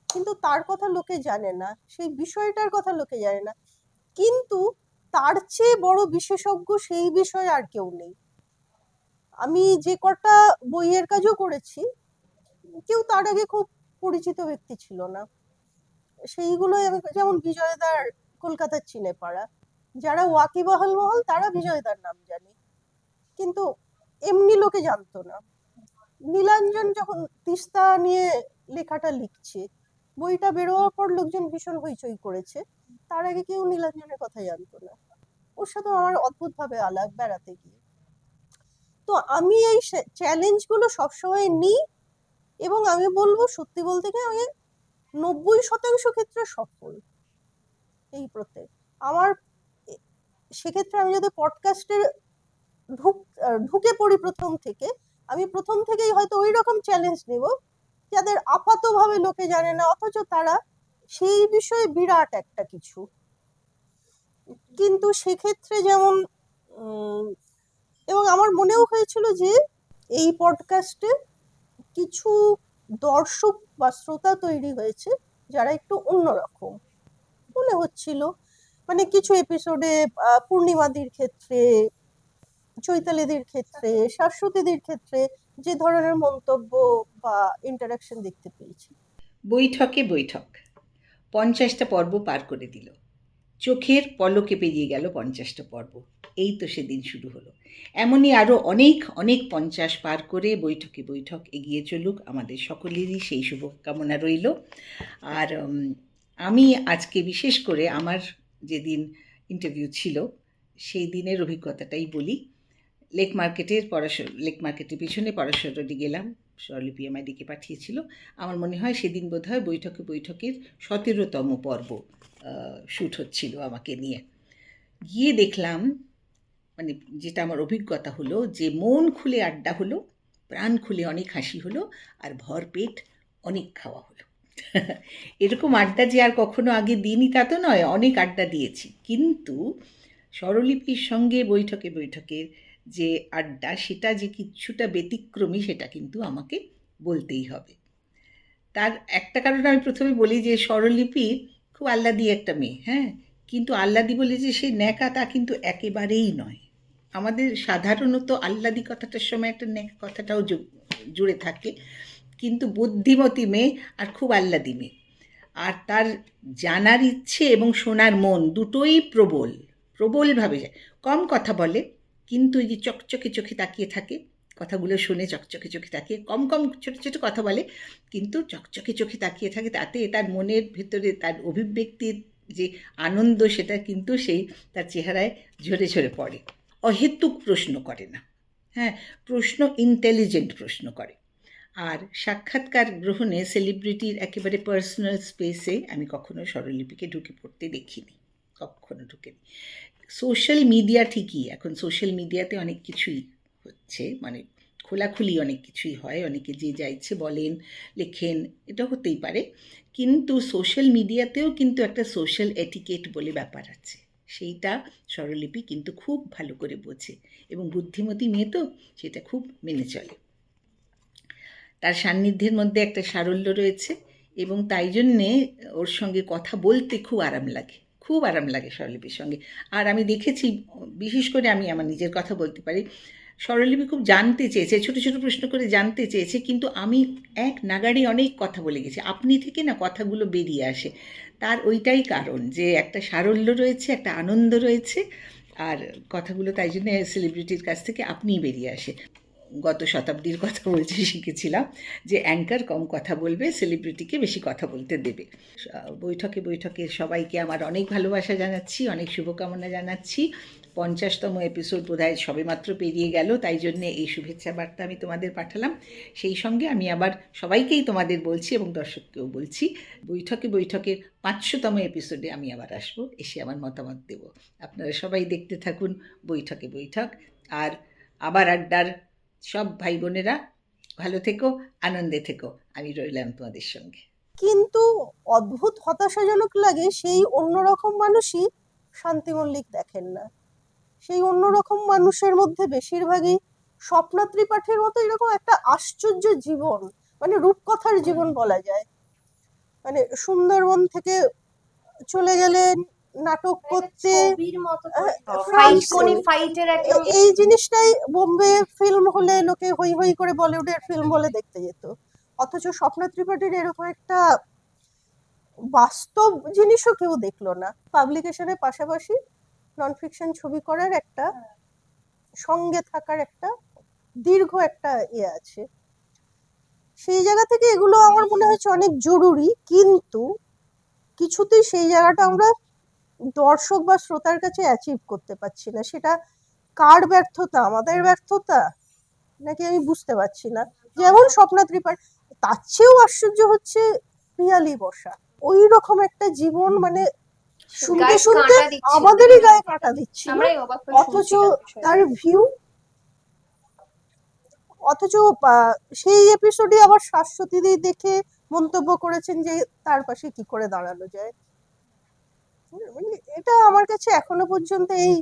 কিন্তু তার কথা লোকে জানে না, সেই বিষয়টার কথা লোকে জানে না, কিন্তু তার চেয়ে বড় বিশেষজ্ঞ সেই বিষয়ে আর কেউ নেই। আমি যে কটা বইয়ের কাজও করেছি, কেউ তার আগে খুব পরিচিত ব্যক্তি ছিল না। সেইগুলোই আমি, যেমন বিজয়দার কলকাতার চিনেপাড়া, যারা ওয়াকিবহাল মহল তারা বিজয়দার নাম জানে, কিন্তু এমনি লোকে জানতো না। নীলাঞ্জন যখন তিস্তা নিয়ে লেখাটা লিখছে, বইটা বেরোয়ার পর লোকজন ভীষণ হইচই করেছে, তার আগে কেউ নীলাঞ্জনের কথা জানতো না। ওর সাথে আমার অদ্ভুত ভাবে আলাপ বেড়াতে গিয়ে। তো আমি এই চ্যালেঞ্জগুলো সবসময় নিই, এবং আমি বলবো সত্যি বলতে কি আমি 90% ক্ষেত্রে সফল। এই প্রত্যেক আমার সেক্ষেত্রে আমি যদি পডকাস্টে ঢুকে পড়ি প্রথম থেকে, আমি প্রথম থেকেই হয়তো ওই রকম চ্যালেঞ্জ নেব যাদের আপাতভাবে লোকে জানে না, অথচ তারা সেই বিষয়ে বিরাট একটা কিছু। কিন্তু সেক্ষেত্রে যেমন এবং আমার মনেও হয়েছিল যে এই পডকাস্টে কিছু দর্শক বা শ্রোতা তৈরি হয়েছে যারা একটু অন্যরকম মনে হচ্ছিল। মানে কিছু এপিসোডে পূর্ণিমাদির ক্ষেত্রে চৈতালিদির ক্ষেত্রে, শাশ্বতীদির ক্ষেত্রে যে ধরনের মন্তব্য বা ইন্টারাকশন দেখতে পেয়েছি। বৈঠকে বৈঠক 50টা পর্ব পার করে দিল, চোখের পলকে পেরিয়ে গেল 50টা পর্ব। এই তো সেদিন শুরু হলো। এমনই আরও অনেক অনেক 50 পার করে বৈঠকে বৈঠক এগিয়ে চলুক, আমাদের সকলেরই সেই শুভকামনা রইল। আর আমি আজকে বিশেষ করে আমার যেদিন ইন্টারভিউ ছিল সেই দিনের অভিজ্ঞতাটাই বলি। লেক মার্কেটের পিছনে পড়াশোনাটি গেলাম, স্বরলিপি আমায় ডেকে পাঠিয়েছিল। আমার মনে হয় সেদিন বোধহয় বৈঠকের 17তম পর্ব শ্যুট হচ্ছিল আমাকে নিয়ে। গিয়ে দেখলাম, মানে যেটা আমার অভিজ্ঞতা হলো, যে মন খুলে আড্ডা হলো, প্রাণ খুলে অনেক হাসি হলো, আর ভরপেট অনেক খাওয়া হলো। এরকম আড্ডা যে আর কখনো আগে দিইনি তা তো নয়, অনেক আড্ডা দিয়েছি, কিন্তু স্বরলিপির সঙ্গে বৈঠকের যে আড্ডা, সেটা যে কিছুটা ব্যতিক্রমী সেটা কিন্তু আমাকে বলতেই হবে। তার একটা কারণ আমি প্রথমে বলি যে স্বরলিপি খুব আহ্লাদি একটা মেয়ে, হ্যাঁ, কিন্তু আহ্লাদি বলে যে সে ন্যাকা তা কিন্তু একেবারেই নয়। আমাদের সাধারণত আহ্লাদি কথাটার সময় একটা ন্যাকা কথাটাও জুড়ে থাকে, কিন্তু বুদ্ধিমতী মেয়ে আর খুব আহ্লাদি মেয়ে। আর তার জানার ইচ্ছে এবং শোনার মন দুটোই প্রবলভাবে যায়। কম কথা বলে, কিন্তু এই যে চকচকে চোখে তাকিয়ে থাকে, কথাগুলো শুনে চকচকে চোখে তাকিয়ে, কম ছোটো ছোটো কথা বলে, কিন্তু চকচকে চোখে তাকিয়ে থাকে। তাতে তার মনের ভেতরে তার অভিব্যক্তির যে আনন্দ, সেটা কিন্তু সেই তার চেহারায় ঝরে ঝরে পড়ে। অহেতুক প্রশ্ন করে না, হ্যাঁ, প্রশ্ন ইন্টেলিজেন্ট প্রশ্ন করে। আর সাক্ষাৎকার গ্রহণে সেলিব্রিটির একেবারে পার্সোনাল স্পেসে আমি কখনো স্বরলিপিকে ঢুকে পড়তে দেখিনি, কখনো ঢুকেনি। সোশ্যাল মিডিয়া ঠিকই, এখন সোশ্যাল মিডিয়াতে অনেক কিছুই হচ্ছে, মানে খোলাখুলি অনেক কিছুই হয়, অনেকে যে যা ইচ্ছে বলেন, লেখেন, এটা হতেই পারে, কিন্তু সোশ্যাল মিডিয়াতেও কিন্তু একটা সোশ্যাল এটিকেট বলে ব্যাপার আছে, সেইটা স্বরলিপি কিন্তু খুব ভালো করে বোঝে, এবং বুদ্ধিমতী মেয়ে তো সেটা খুব মেনে চলে। তার সান্নিধ্যের মধ্যে একটা সারল্য রয়েছে, এবং তাই জন্যে ওর সঙ্গে কথা বলতে খুব আরাম লাগে স্বরলিপির সঙ্গে। আর আমি দেখেছি, বিশেষ করে আমি আমার নিজের কথা বলতে পারি, স্বরলিপি খুব জানতে চেয়েছে, ছোটো ছোটো প্রশ্ন করে জানতে চেয়েছে, কিন্তু আমি এক নাগাড়ে অনেক কথা বলে গেছি, আপনি থেকে না কথাগুলো বেরিয়ে আসে। তার ওইটাই কারণ, যে একটা সারল্য রয়েছে, একটা আনন্দ রয়েছে, আর কথাগুলো তাই জন্য সেলিব্রিটির কাছ থেকে আপনিই বেরিয়ে আসে। গত শতাব্দীর কথা বলছি, শিখেছিলাম যে অ্যাঙ্কার কম কথা বলবে, সেলিব্রিটিকে বেশি কথা বলতে দেবে। বৈঠকে সবাইকে আমার অনেক ভালোবাসা জানাচ্ছি, অনেক শুভকামনা জানাচ্ছি। 50তম এপিসোড বোধহয় সবেমাত্র পেরিয়ে গেল, তাই জন্যে এই শুভেচ্ছা বার্তা আমি তোমাদের পাঠালাম। সেই সঙ্গে আমি আবার সবাইকেই তোমাদের বলছি এবং দর্শককেও বলছি, বৈঠকের 500তম এপিসোডে আমি আবার আসবো, এসে আমার মতামত দেব। আপনারা সবাই দেখতে থাকুন বৈঠক। আর আবার আড্ডার সব ভাই বোনেরা ভালো থেকো, আনন্দে থেকো, আমি রইলাম তোমাদের সঙ্গে। কিন্তু অদ্ভুত হতাশাজনক লাগে, সেই অন্যরকম মানুষই শান্তি মল্লিক দেখেন না। সেই অন্যরকম মানুষের মধ্যে বেশিরভাগই স্বপ্না ত্রিপাঠীর মতো এরকম একটা আশ্চর্য জীবন, মানে রূপকথার জীবন বলা যায়। মানে সুন্দরবন থেকে চলে গেলেন নাটক করতে, এই জিনিসটাই বোম্বে ফিল্ম হলে লোকে হই হই করে বলিউডের ফিল্ম বলে দেখতে যেত। অথচ স্বপ্না ত্রিপাঠীর এরকম একটা বাস্তব জিনিসও কেউ দেখলো না। পাবলিকেশনের পাশাপাশি নন ফিকশন ছবি করার একটা, সঙ্গে থাকার একটা দীর্ঘ একটা আছে, সেই জায়গা থেকে এগুলো আমার মনে হচ্ছে অনেক জরুরি। কিন্তু কিছুতেই সেই জায়গাটা আমরা দর্শক বা শ্রোতার কাছে অ্যাচিভ করতে পারছি না। সেটা কার ব্যর্থতা, আমাদের ব্যর্থতা নাকি আমি বুঝতে পারছি না। যেমন স্বপ্না ত্রিপাঠী, তার চেয়েও আশ্চর্য হচ্ছে পিয়ালি বসা, ওই রকম একটা জীবন, মানে শুনতে শুনতে আমাদেরই গায়ে কাঁটা দিচ্ছিল, অথচ তার ভিউ, অথচ সেই এপিসোডে আবার শাশ্বতীদি দেখে মন্তব্য করেছেন যে তার পাশে কি করে দাঁড়ানো যায়। মানে এটা আমার কাছে এখনো পর্যন্ত এই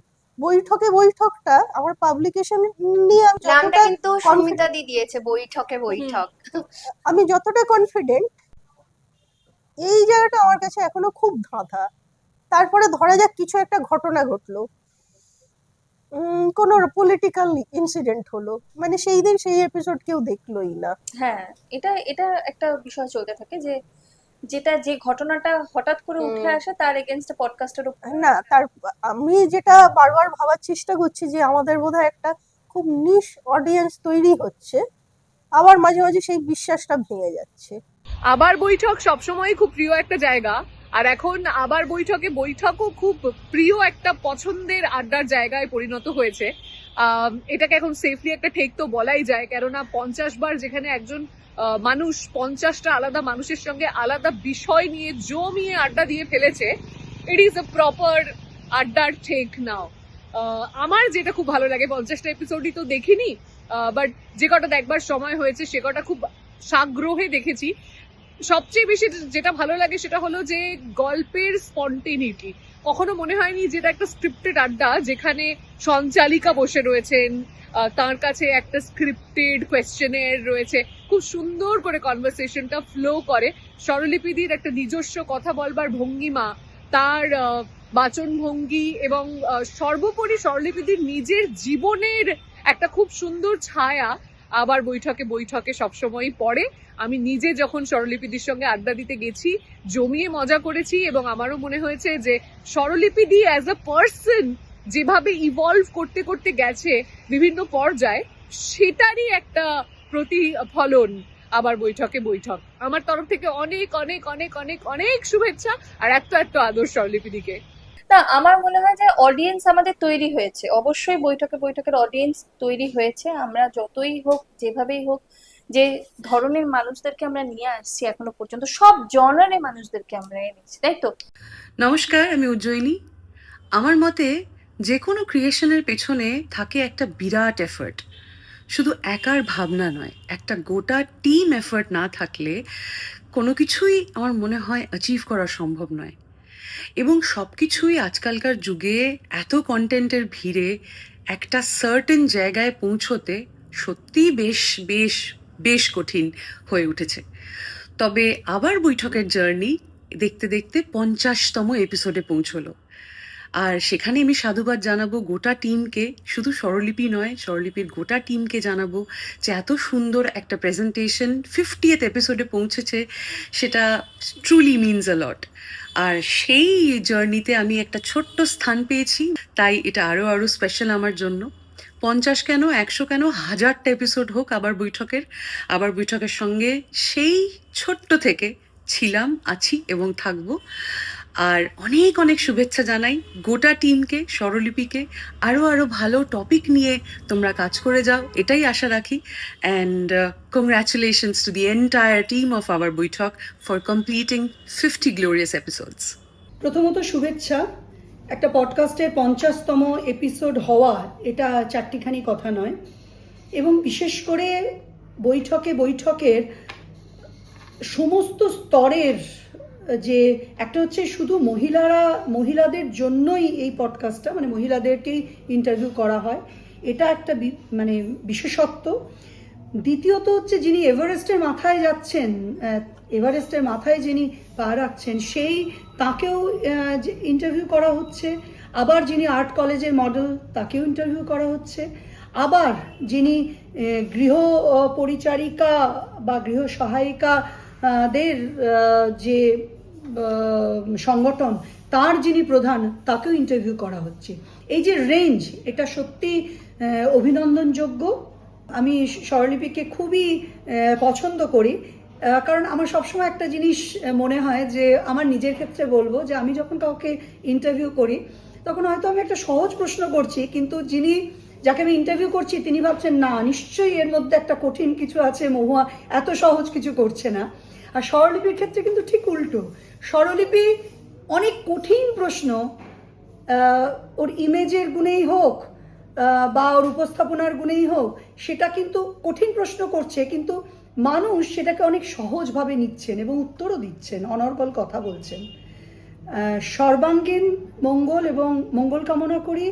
বৈঠকটা আমার পাবলিকেশন নিয়ে আমি যতটা, কিন্তু সুমিতা দি দিয়েছে বৈঠক। আমি যতটা কনফিডেন্ট, এই জায়গাটা আমার কাছে এখনো খুব ধাঁধা। তারপরে ধরা যাক কিছু একটা ঘটনা ঘটলো, কোনো পলিটিক্যাল ইনসিডেন্ট হলো, মানে সেই দিন সেই এপিসোড কেউ দেখলোই না। হ্যাঁ, এটা এটা একটা বিষয় চলতে থাকে যে যে ঘটনাটা হঠাৎ করে উঠে আসে তার এগেনস্টে পডকাস্টের উপর না, তার আমি যেটা বারবার ভাবার চেষ্টা করছি যে আমাদের বোধহয় একটা খুব নিশ অডিয়েন্স তৈরি হচ্ছে, আবার মাঝে মাঝে সেই বিশ্বাসটা ভেঙে যাচ্ছে। আবার বৈঠক সবসময় খুব প্রিয় একটা জায়গা, আর এখন আবার বৈঠকও খুব প্রিয় একটা পছন্দের আড্ডার জায়গায় পরিণত হয়েছে। এটাকে এখন সেফলি একটা ঠেক তো বলাই যায়, কেননা 50 বার যেখানে একজন মানুষ 50টা আলাদা মানুষের সঙ্গে আলাদা বিষয় নিয়ে জমিয়ে আড্ডা দিয়ে ফেলেছে, ইট ইজ আ প্রপার আড্ডার ঠেক নাও। আমার যেটা খুব ভালো লাগে, 50টা এপিসোডই তো দেখিনি, বাট যে কটা দেখবার সময় হয়েছে সে কটা খুব সাগ্রহে দেখেছি। সবচেয়ে বেশি যেটা ভালো লাগে সেটা হলো যে গল্পের স্পন্টেনিটি। কখনো মনে হয়নি যেটা একটা স্ক্রিপ্টেড আড্ডা যেখানে সঞ্চালিকা বসে রয়েছেন, তার কাছে একটা স্ক্রিপ্টেড কোয়েশ্চেনের রয়েছে, খুব সুন্দর করে কনভারসেশনটা ফ্লো করে। স্বরলিপিদির একটা নিজস্ব কথা বলবার ভঙ্গিমা, তার বাচন ভঙ্গি এবং সর্বোপরি স্বরলিপিদির নিজের জীবনের একটা খুব সুন্দর ছায়া আবার বৈঠকে সবসময় পড়ে। আমি নিজে যখন স্বরলিপিদির সঙ্গে আড্ডা দিতে গেছি জমিয়ে মজা করেছি, এবং আমারও মনে হয়েছে যে স্বরলিপিদি অ্যাজ আ পার্সন যেভাবে ইভলভ করতে করতে গেছে বিভিন্ন পর্যায়ে, সেটারই একটা প্রতিফলন আবার বৈঠক। আমার তরফ থেকে অনেক অনেক অনেক অনেক অনেক শুভেচ্ছা আর এত আদর স্বরলিপিদিকে। না, আমার মনে হয় যে অডিয়েন্স আমাদের তৈরি হয়েছে, অবশ্যই বৈঠকের অডিয়েন্স তৈরি হয়েছে। আমরা যতই হোক, যেভাবেই হোক, যে ধরনের মানুষদেরকে আমরা নিয়ে আসছি এখনো পর্যন্ত, সব জনারে মানুষদেরকে আমরা এনেছি, তাই তো? নমস্কার, আমি উজ্জয়িনী। আমার মতে যে কোনো ক্রিয়েশনের পেছনে থাকে একটা বিরাট এফর্ট, শুধু একার ভাবনা নয়, একটা গোটা টিম এফর্ট না থাকলে কোনো কিছুই আমার মনে হয় অ্যাচিভ করা সম্ভব নয়। এবং সব কিছুই আজকালকার যুগে এত কন্টেন্টের ভিড়ে একটা সার্টেন জায়গায় পৌঁছোতে সত্যিই বেশ বেশ বেশ কঠিন হয়ে উঠেছে। তবে আবার বৈঠকের জার্নি দেখতে দেখতে 50তম এপিসোডে পৌঁছলো, আর সেখানে আমি সাধুবাদ জানাবো গোটা টিমকে, শুধু স্বরলিপি নয়, স্বরলিপির গোটা টিমকে জানাবো যে এত সুন্দর একটা প্রেজেন্টেশন 50th এপিসোডে পৌঁছেছে, সেটা ট্রুলি মিনস আ লট। আর সেই জার্নিতে আমি একটা ছোট্ট স্থান পেয়েছি, তাই এটা আরও স্পেশাল আমার জন্য। 50 কেন, 100 কেন, 1000টা এপিসোড হোক আবার বৈঠকের সঙ্গে সেই ছোট্ট থেকে ছিলাম, আছি এবং থাকবো। আর অনেক অনেক শুভেচ্ছা জানাই গোটা টিমকে, স্বরলিপিকে। আরও ভালো টপিক নিয়ে তোমরা কাজ করে যাও, এটাই আশা রাখি। And congratulations to the entire team of our বৈঠক ফর কমপ্লিটিং 50 গ্লোরিয়াস এপিসোডস। প্রথমত শুভেচ্ছা। একটা পডকাস্টের 50তম এপিসোড হওয়া, এটা চারটিখানি কথা নয়। এবং বিশেষ করে বৈঠকের সমস্ত স্তরের, যে একটা হচ্ছে শুধু মহিলাদের জন্যই এই পডকাস্টটা, মানে মহিলাদেরকেই ইন্টারভিউ করা হয়, এটা একটা মানে বিশেষত্ব। দ্বিতীয়ত হচ্ছে যিনি এভারেস্টের মাথায় যাচ্ছেন, এভারেস্টের মাথায় যিনি পা রাখছেন, তাকেও ইন্টারভিউ করা হচ্ছে। আবার যিনি আর্ট কলেজের মডেল, তাকেও ইন্টারভিউ করা হচ্ছে। আবার যিনি গৃহ পরিচারিকা বা গৃহ সহায়িকাদের যে সংগঠন, তার যিনি প্রধান, তাকেও ইন্টারভিউ করা হচ্ছে। এই যে রেঞ্জ, এটা সত্যি অভিনন্দনযোগ্য। আমি স্বরলিপিকে খুবই পছন্দ করি, কারণ আমার সবসময় একটা জিনিস মনে হয় যে, আমার নিজের ক্ষেত্রে বলবো যে আমি যখন কাউকে ইন্টারভিউ করি তখন হয়তো আমি একটা সহজ প্রশ্ন করছি, কিন্তু যাকে আমি ইন্টারভিউ করছি তিনি ভাবছেন না, নিশ্চয়ই এর মধ্যে একটা কঠিন কিছু আছে, মহুয়া এত সহজ কিছু করছে না। আর স্বরলিপির ক্ষেত্রে কিন্তু ঠিক উল্টো। স্বরলিপি অনেক কঠিন প্রশ্ন, ওর ইমেজের গুণেই হোক বা ওর উপস্থাপনার গুণেই হোক, সেটা কিন্তু কঠিন প্রশ্ন করছে, কিন্তু মানুষ সেটাকে অনেক সহজভাবে নিচ্ছেন এবং উত্তরও দিচ্ছেন, অনর্গল কথা বলছেন। সর্বাঙ্গীন মঙ্গল এবং মঙ্গল কামনা করি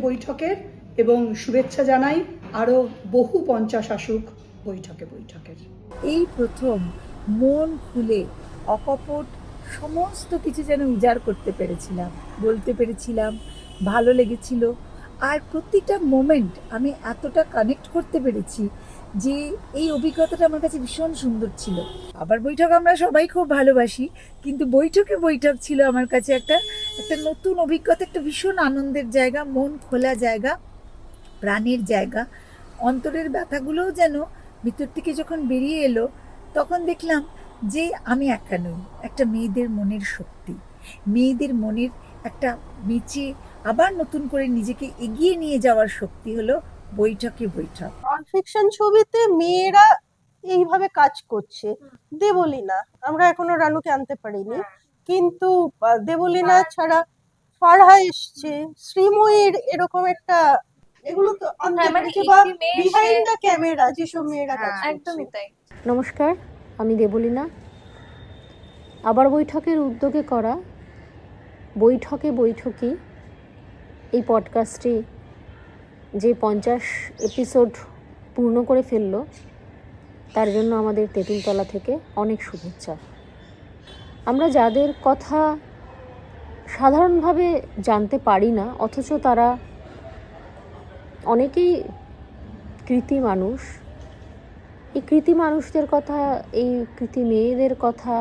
বৈঠকের, এবং শুভেচ্ছা জানাই আরও বহু 50 আসুক বৈঠকের। এই প্রথম মন খুলে অকপট সমস্ত কিছু যেন উজাড় করতে পেরেছিলাম, বলতে পেরেছিলাম, ভালো লেগেছিল। আর প্রতিটা মোমেন্ট আমি এতটা কানেক্ট করতে পেরেছি যে এই অভিজ্ঞতাটা আমার কাছে ভীষণ সুন্দর ছিল। আবার বৈঠক আমরা সবাই খুব ভালোবাসি, কিন্তু বৈঠকে বৈঠক ছিল আমার কাছে একটা একটা নতুন অভিজ্ঞতা, একটা ভীষণ আনন্দের জায়গা, মন খোলা জায়গা, প্রাণের জায়গা। অন্তরের ব্যথাগুলোও যেন ভিতর থেকে যখন বেরিয়ে এলো, তখন দেখলাম যে আমি একা নই। একটা মেয়েদের মনের শক্তি, মেয়েদের মনের একটা বেঁচে আবার নতুন করে নিজেকে এগিয়ে নিয়ে যাওয়ার শক্তি হলো বৈঠকে বৈঠক। নন ফিকশন ছবিতে মেয়েরা এইভাবে কাজ করছে। দেবলীনা, আমরা এখনো রানুকে আনতে পারিনি, কিন্তু দেবলীনা ছাড়া ফারহা এসছে, শ্রীময়ীর এরকম একটা, এগুলো তো আনতে হ্যাঁ, মানে পেরেছে, বা একটি মেয়ে বিহাইন্ড সে- দ্য ক্যামেরা যেসব মেয়েরা কাজ হ্যাঁ, করছে। একদমই তাই। নমস্কার, আমি দেবলীনা। আবার বৈঠকের উদ্যোগে করা বৈঠকে বৈঠকি এই পডকাস্টটি যে 50 এপিসোড পূর্ণ করে ফেলল, তার জন্য আমাদের তেঁতুলতলা থেকে অনেক শুভেচ্ছা। আমরা যাদের কথা সাধারণভাবে জানতে পারি না, অথচ তারা অনেকেই কৃতি মানুষ, এই কৃতি মানুষদের কথা, এই কৃতি মেয়েদের কথা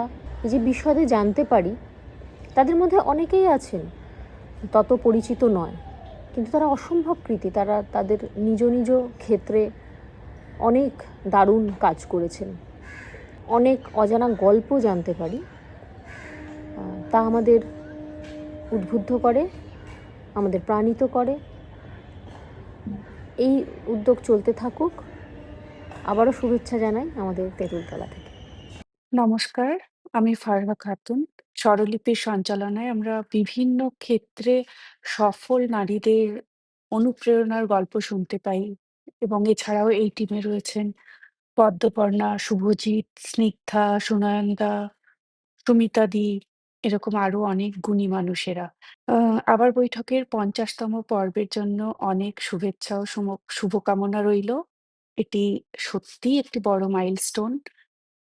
যে বিশদে জানতে পারি, তাদের মধ্যে অনেকেই আছেন তত পরিচিত নয়, কিন্তু তারা অসম্ভব কৃতি। তারা তাদের নিজ নিজ ক্ষেত্রে অনেক দারুণ কাজ করেছেন, অনেক অজানা গল্প জানতে পারি। তা আমাদের উদ্বুদ্ধ করে, আমাদের প্রাণিত করে। এই উদ্যোগ চলতে থাকুক। আবারও শুভেচ্ছা জানাই আমাদের তেঁতুলতলা থেকে। নমস্কার, আমি ফারহা খাতুন। স্বরলিপির সঞ্চালনায় আমরা বিভিন্ন ক্ষেত্রে সফল নারীদের অনুপ্রেরণার গল্প শুনতে পাই, এবং এছাড়াও এই টিমে রয়েছেন পদ্মপর্ণা, শুভজিৎ, স্নিগ্ধা, সুনয়নদা, সুমিতাদি, এরকম আরো অনেক গুণী মানুষেরা। আবার বৈঠকের 50তম পর্বের জন্য অনেক শুভেচ্ছা ও শুভকামনা রইল। এটি সত্যিই একটি বড় মাইলস্টোন,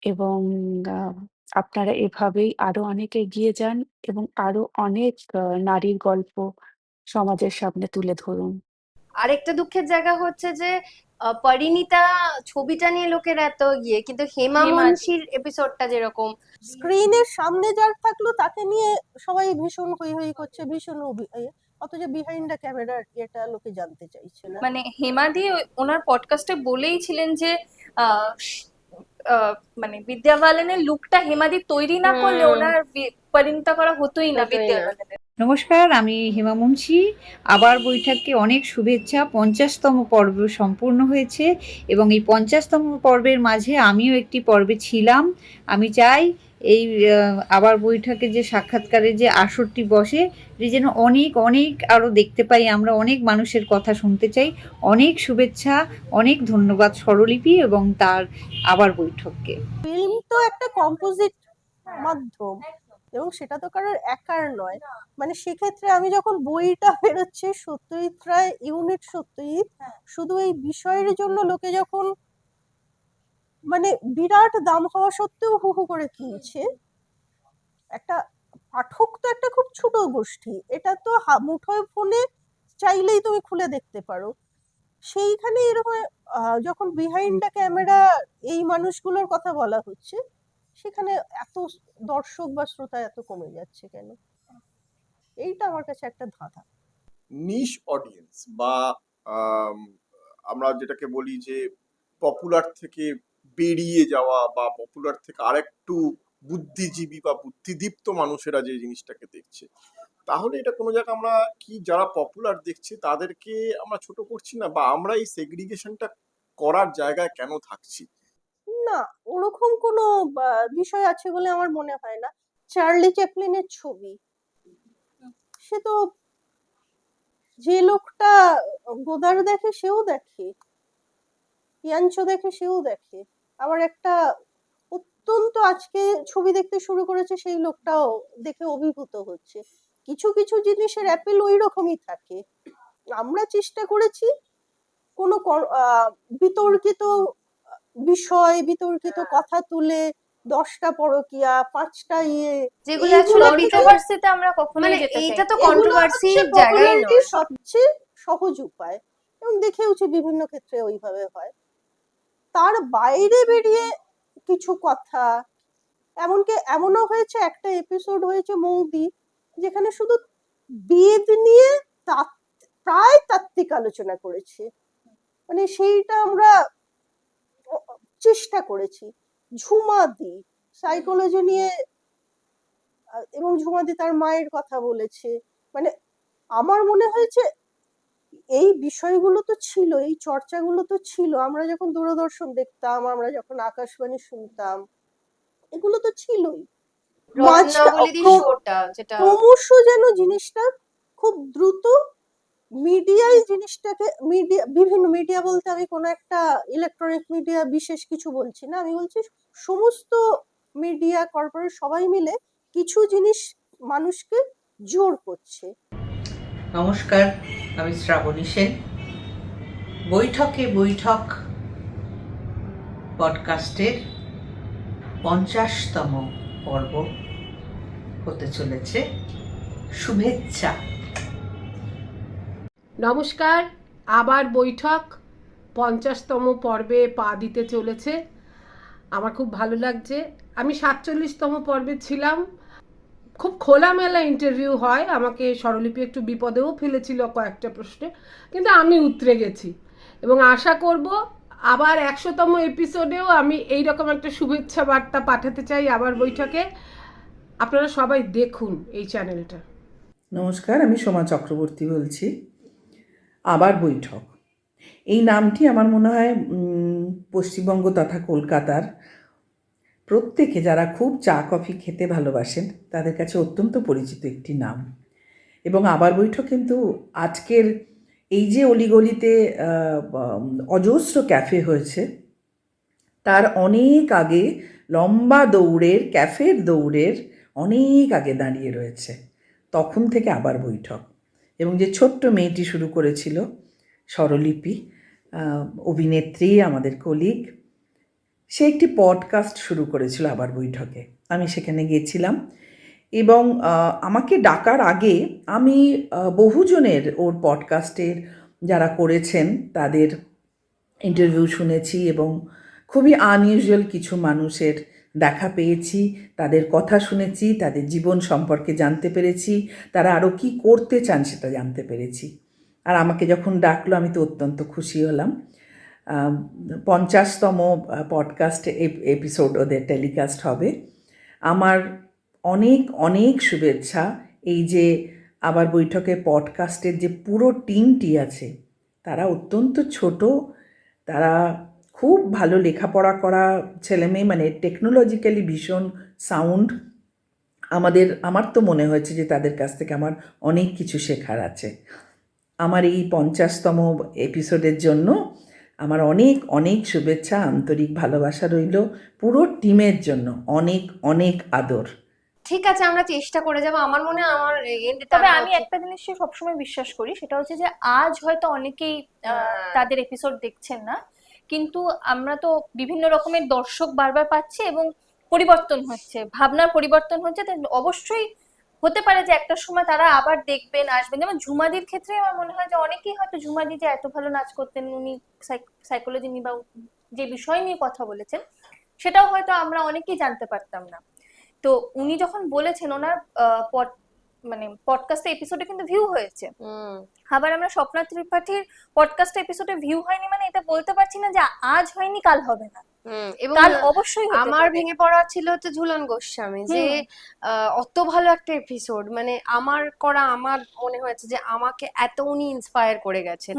এবং আপনারা এভাবেই আরো অনেক এগিয়ে যান এবং আরো অনেক নারীর গল্প সমাজের সামনে তুলে ধরুন। আরেকটা দুঃখের জায়গা হচ্ছে যে পরিণীতা ছবিটা নিয়ে লোকের এত গিয়ে, কিন্তু হেমা হেমা মুন্সির এপিসোডটা যেরকম স্ক্রিনের সামনে যার থাকলো তাকে নিয়ে সবাই ভীষণ হই হই করছে, ভীষণ অথচ বিহাইন্ড দ্য ক্যামেরার এটা লোকে জানতে চাইছে না। মানে হেমাদি ওনার পডকাস্টে বলেইছিলেন যে মানে বিদ্যা বালানের লুকটা হেমাদি তৈরি না করলে ওনার পরিণত করা হতোই না বিদ্যা বালানের। নমস্কার, আমি হেমা মুন্সি। আবার বৈঠককে অনেক শুভেচ্ছা। 50তম পর্ব সম্পূর্ণ হয়েছে এবং এই 50তম পর্বের মাঝে আমিও একটি পর্বে ছিলাম। আমি চাই এই আবার বৈঠকে যে সাক্ষাৎকারের যে আসরটি বসে, যে যেন অনেক অনেক আরও দেখতে পাই, আমরা অনেক মানুষের কথা শুনতে চাই। অনেক শুভেচ্ছা, অনেক ধন্যবাদ স্বরলিপি এবং তার আবার বৈঠককে। ফিল্ম তো একটা কম্পোজিট মাধ্যম, এবং সেটা তো কারোর একার নয়। মানে সেক্ষেত্রে আমি যখন বইটা বেরোচ্ছে সত্যজিৎ রায় ইউনিট সত্যজিৎ, শুধু এই বিষয়ের জন্য লোকে যখন মানে বিরাট দাম হওয়া সত্ত্বেও হু হু করে কিনছে, একটা পাঠক তো একটা খুব ছোট গোষ্ঠী, এটা তো মুঠোয় ফোনে চাইলেই তুমি খুলে দেখতে পারো। সেইখানে এরকম যখন বিহাইন্ড দ্য ক্যামেরা এই মানুষগুলোর কথা বলা হচ্ছে, সেখানে এত দর্শক বা শ্রোতা এত কমে যাচ্ছে কেন? এইটা আমার কাছে একটা ধাঁধা। নিশ অডিয়েন্স বা আমরা যেটাকে বলি যে পপুলার থেকে বেরিয়ে যাওয়া বা পপুলার থেকে আরেকটু বুদ্ধিজীবী বা বুদ্ধিদীপ্ত মানুষেরা যে জিনিসটাকে দেখছে, তাহলে এটা কোনো জায়গায় আমরা কি যারা পপুলার দেখছে তাদেরকে আমরা ছোট করছি না, বা আমরা এই সেগ্রিগেশনটা করার জায়গায় কেন থাকছি? না, ওরকম কোনো বিষয় আছে বলে আমার মনে হয় না। চার্লি চ্যাপলিনের ছবি, সে তো যে লোকটা গোদার দেখে সেও দেখে, ইয়াঞ্চো দেখে সেও দেখে, আবার একটা অত্যন্ত আজকে ছবি দেখতে শুরু করেছে সেই লোকটাও দেখে অভিভূত হচ্ছে। কিছু কিছু জিনিসের অ্যাপেল ওই রকমই থাকে। আমরা চেষ্টা করেছি কোনো বিতর্কিত বিষয়, বিতর্কিত কথা তুলে 10টা পরকীয়া, 5টা যেগুলো এইগুলো অ্যাকচুয়ালি থেকে কন্ট্রোভার্সিতে আমরা কখনোই মানে যেতে চাই এইটা না। তো এগুলো কন্ট্রোভার্সির হচ্ছে জায়গায় পপুলারিটির নয়। সবচেয়ে সহজ উপায়, এবং দেখেওছি বিভিন্ন ক্ষেত্রে ওইভাবে হয়। তার বাইরে বেরিয়ে কিছু কথা, এমনকি এমনও হয়েছে, একটা এপিসোড হয়েছে মৌদি, যেখানে শুধু বেদ নিয়ে প্রায় তাত্ত্বিক আলোচনা করেছি। মানে সেইটা আমরা চেষ্টা করেছি। ঝুমাদি সাইকোলজি নিয়ে, এবং ঝুমাদি তার মায়ের কথা বলেছে। মানে আমার মনে হয়েছে এই বিষয়গুলো তো ছিল, এই চর্চাগুলো তো ছিল, আমরা যখন দূরদর্শন দেখতাম, আমরা যখন আকাশবাণী শুনতাম, এগুলো তো ছিলই। রত্নাবলীর শোটা যেটা ক্রমশ যেন জিনিসটা খুব দ্রুত মিডিয়ায় জিনিসটাকে, বিভিন্ন মিডিয়া বলতে আমি কোনো একটা ইলেকট্রনিক মিডিয়া বিশেষ কিছু বলছি না, আমি বলছি সমস্ত মিডিয়া কর্পোরেট সবাই মিলে কিছু জিনিস মানুষকে জোর করছে। নমস্কার, আমি শ্রাবণী সেন। বৈঠকে বৈঠক পডকাস্টের 50তম পর্ব হতে চলেছে। শুভেচ্ছা। নমস্কার, আবার বৈঠক 50তম পর্বে পা দিতে চলেছে। আমার খুব ভালো লাগছে। আমি 47তম পর্বে ছিলাম। খুব খোলামেলা ইন্টারভিউ হয়। আমাকে স্বরলিপি একটু বিপদেও ফেলেছিল কয়েকটা প্রশ্নে, কিন্তু আমি উতরে গেছি এবং আশা করব আবার 100তম এপিসোডেও আমি এইরকম একটা শুভেচ্ছা বার্তা পাঠাতে চাই আবার বৈঠকে। আপনারা সবাই দেখুন এই চ্যানেলটা। নমস্কার, আমি সোমা চক্রবর্তী বলছি। আবার বৈঠক, এই নামটি আমার মনে হয় পশ্চিমবঙ্গ তথা কলকাতার প্রত্যেকে যারা খুব চা কফি খেতে ভালোবাসেন তাদের কাছে অত্যন্ত পরিচিত একটি নাম। এবং আবার বৈঠক কিন্তু আজকের এই যে অলিগলিতে অজস্র ক্যাফে হয়েছে, তার অনেক আগে লম্বা দৌড়ের, ক্যাফের দৌড়ের অনেক আগে দাঁড়িয়ে রয়েছে। তখন থেকে আবার বৈঠক। এবং যে ছোট্ট মেয়েটি শুরু করেছিল, স্বরলিপি, অভিনেত্রী, আমাদের কলিগ, সে একটি পডকাস্ট শুরু করেছিল আবার বৈঠকে। আমি সেখানে গিয়েছিলাম এবং আমাকে ডাকার আগে আমি বহুজনের ওর পডকাস্টের যারা করেছেন তাদের ইন্টারভিউ শুনেছি এবং খুবই আনইউজুয়াল কিছু মানুষের দেখা পেয়েছি, তাদের কথা শুনেছি, তাদের জীবন সম্পর্কে জানতে পেরেছি, তারা আরও কী করতে চান সেটা জানতে পেরেছি। আর আমাকে যখন ডাকলো আমি তো অত্যন্ত খুশি হলাম। 50তম পডকাস্ট এপিসোড ওদের টেলিকাস্ট হবে। আমার অনেক অনেক শুভেচ্ছা। এই যে আবার বৈঠকে পডকাস্টের যে পুরো টিমটি আছে, তারা অত্যন্ত ছোট, তারা খুব ভালো লেখাপড়া করা ছেলেমেয়ে, মানে টেকনোলজিক্যালি ভীষণ সাউন্ড। আমার তো মনে হয়েছে যে তাদের কাছ থেকে আমার অনেক কিছু শেখার আছে। আমার এই 50তম এপিসোডের জন্য আমার অনেক অনেক শুভেচ্ছা, আন্তরিক ভালোবাসা রইল পুরো টিমের জন্য। অনেক অনেক আদর। ঠিক আছে, আমরা চেষ্টা করে যাব। আমার মনে হয় আমার তবে আমি একটা জিনিস সবসময় বিশ্বাস করি, সেটা হচ্ছে যে আজ হয়তো অনেকেই তাদের এপিসোড দেখছেন না, কিন্তু আমরা তো বিভিন্ন রকমের দর্শক বারবার পাচ্ছি এবং পরিবর্তন হচ্ছে, ভাবনার পরিবর্তন হচ্ছে। তাই অবশ্যই হতে পারে যে একটা সময় তারা আবার দেখবেন, আসবেন। যেমন ঝুমাদির ক্ষেত্রে আমার মনে হয় যে অনেকেই হয়তো ঝুমাদি যে এত ভালো নাচ করতেন, উনি সাইকোলজি নিয়ে বা যে বিষয় নিয়ে কথা বলেছেন সেটাও হয়তো আমরা অনেকেই জানতে পারতাম না। তো উনি যখন বলেছেন, ওনার মানে পডকাস্ট এপিসোডে কিন্তু ভিউ হয়েছে। আবার আমরা স্বপ্না ত্রিপাঠীর পডকাস্ট এপিসোডে ভিউ হয়নি মানে এটা বলতে পারছি না যে আজ হয়নি কাল হবে না। এবং কাল অবশ্যই আমার ভেঙে পড়া ছিল হচ্ছে ঝুলন গোস্বামী, যে অত ভালো একটা এপিসোড, মানে আমার মনে হয়েছে যে আমাকে এত উনি ইন্সপায়ার করে গেছেন।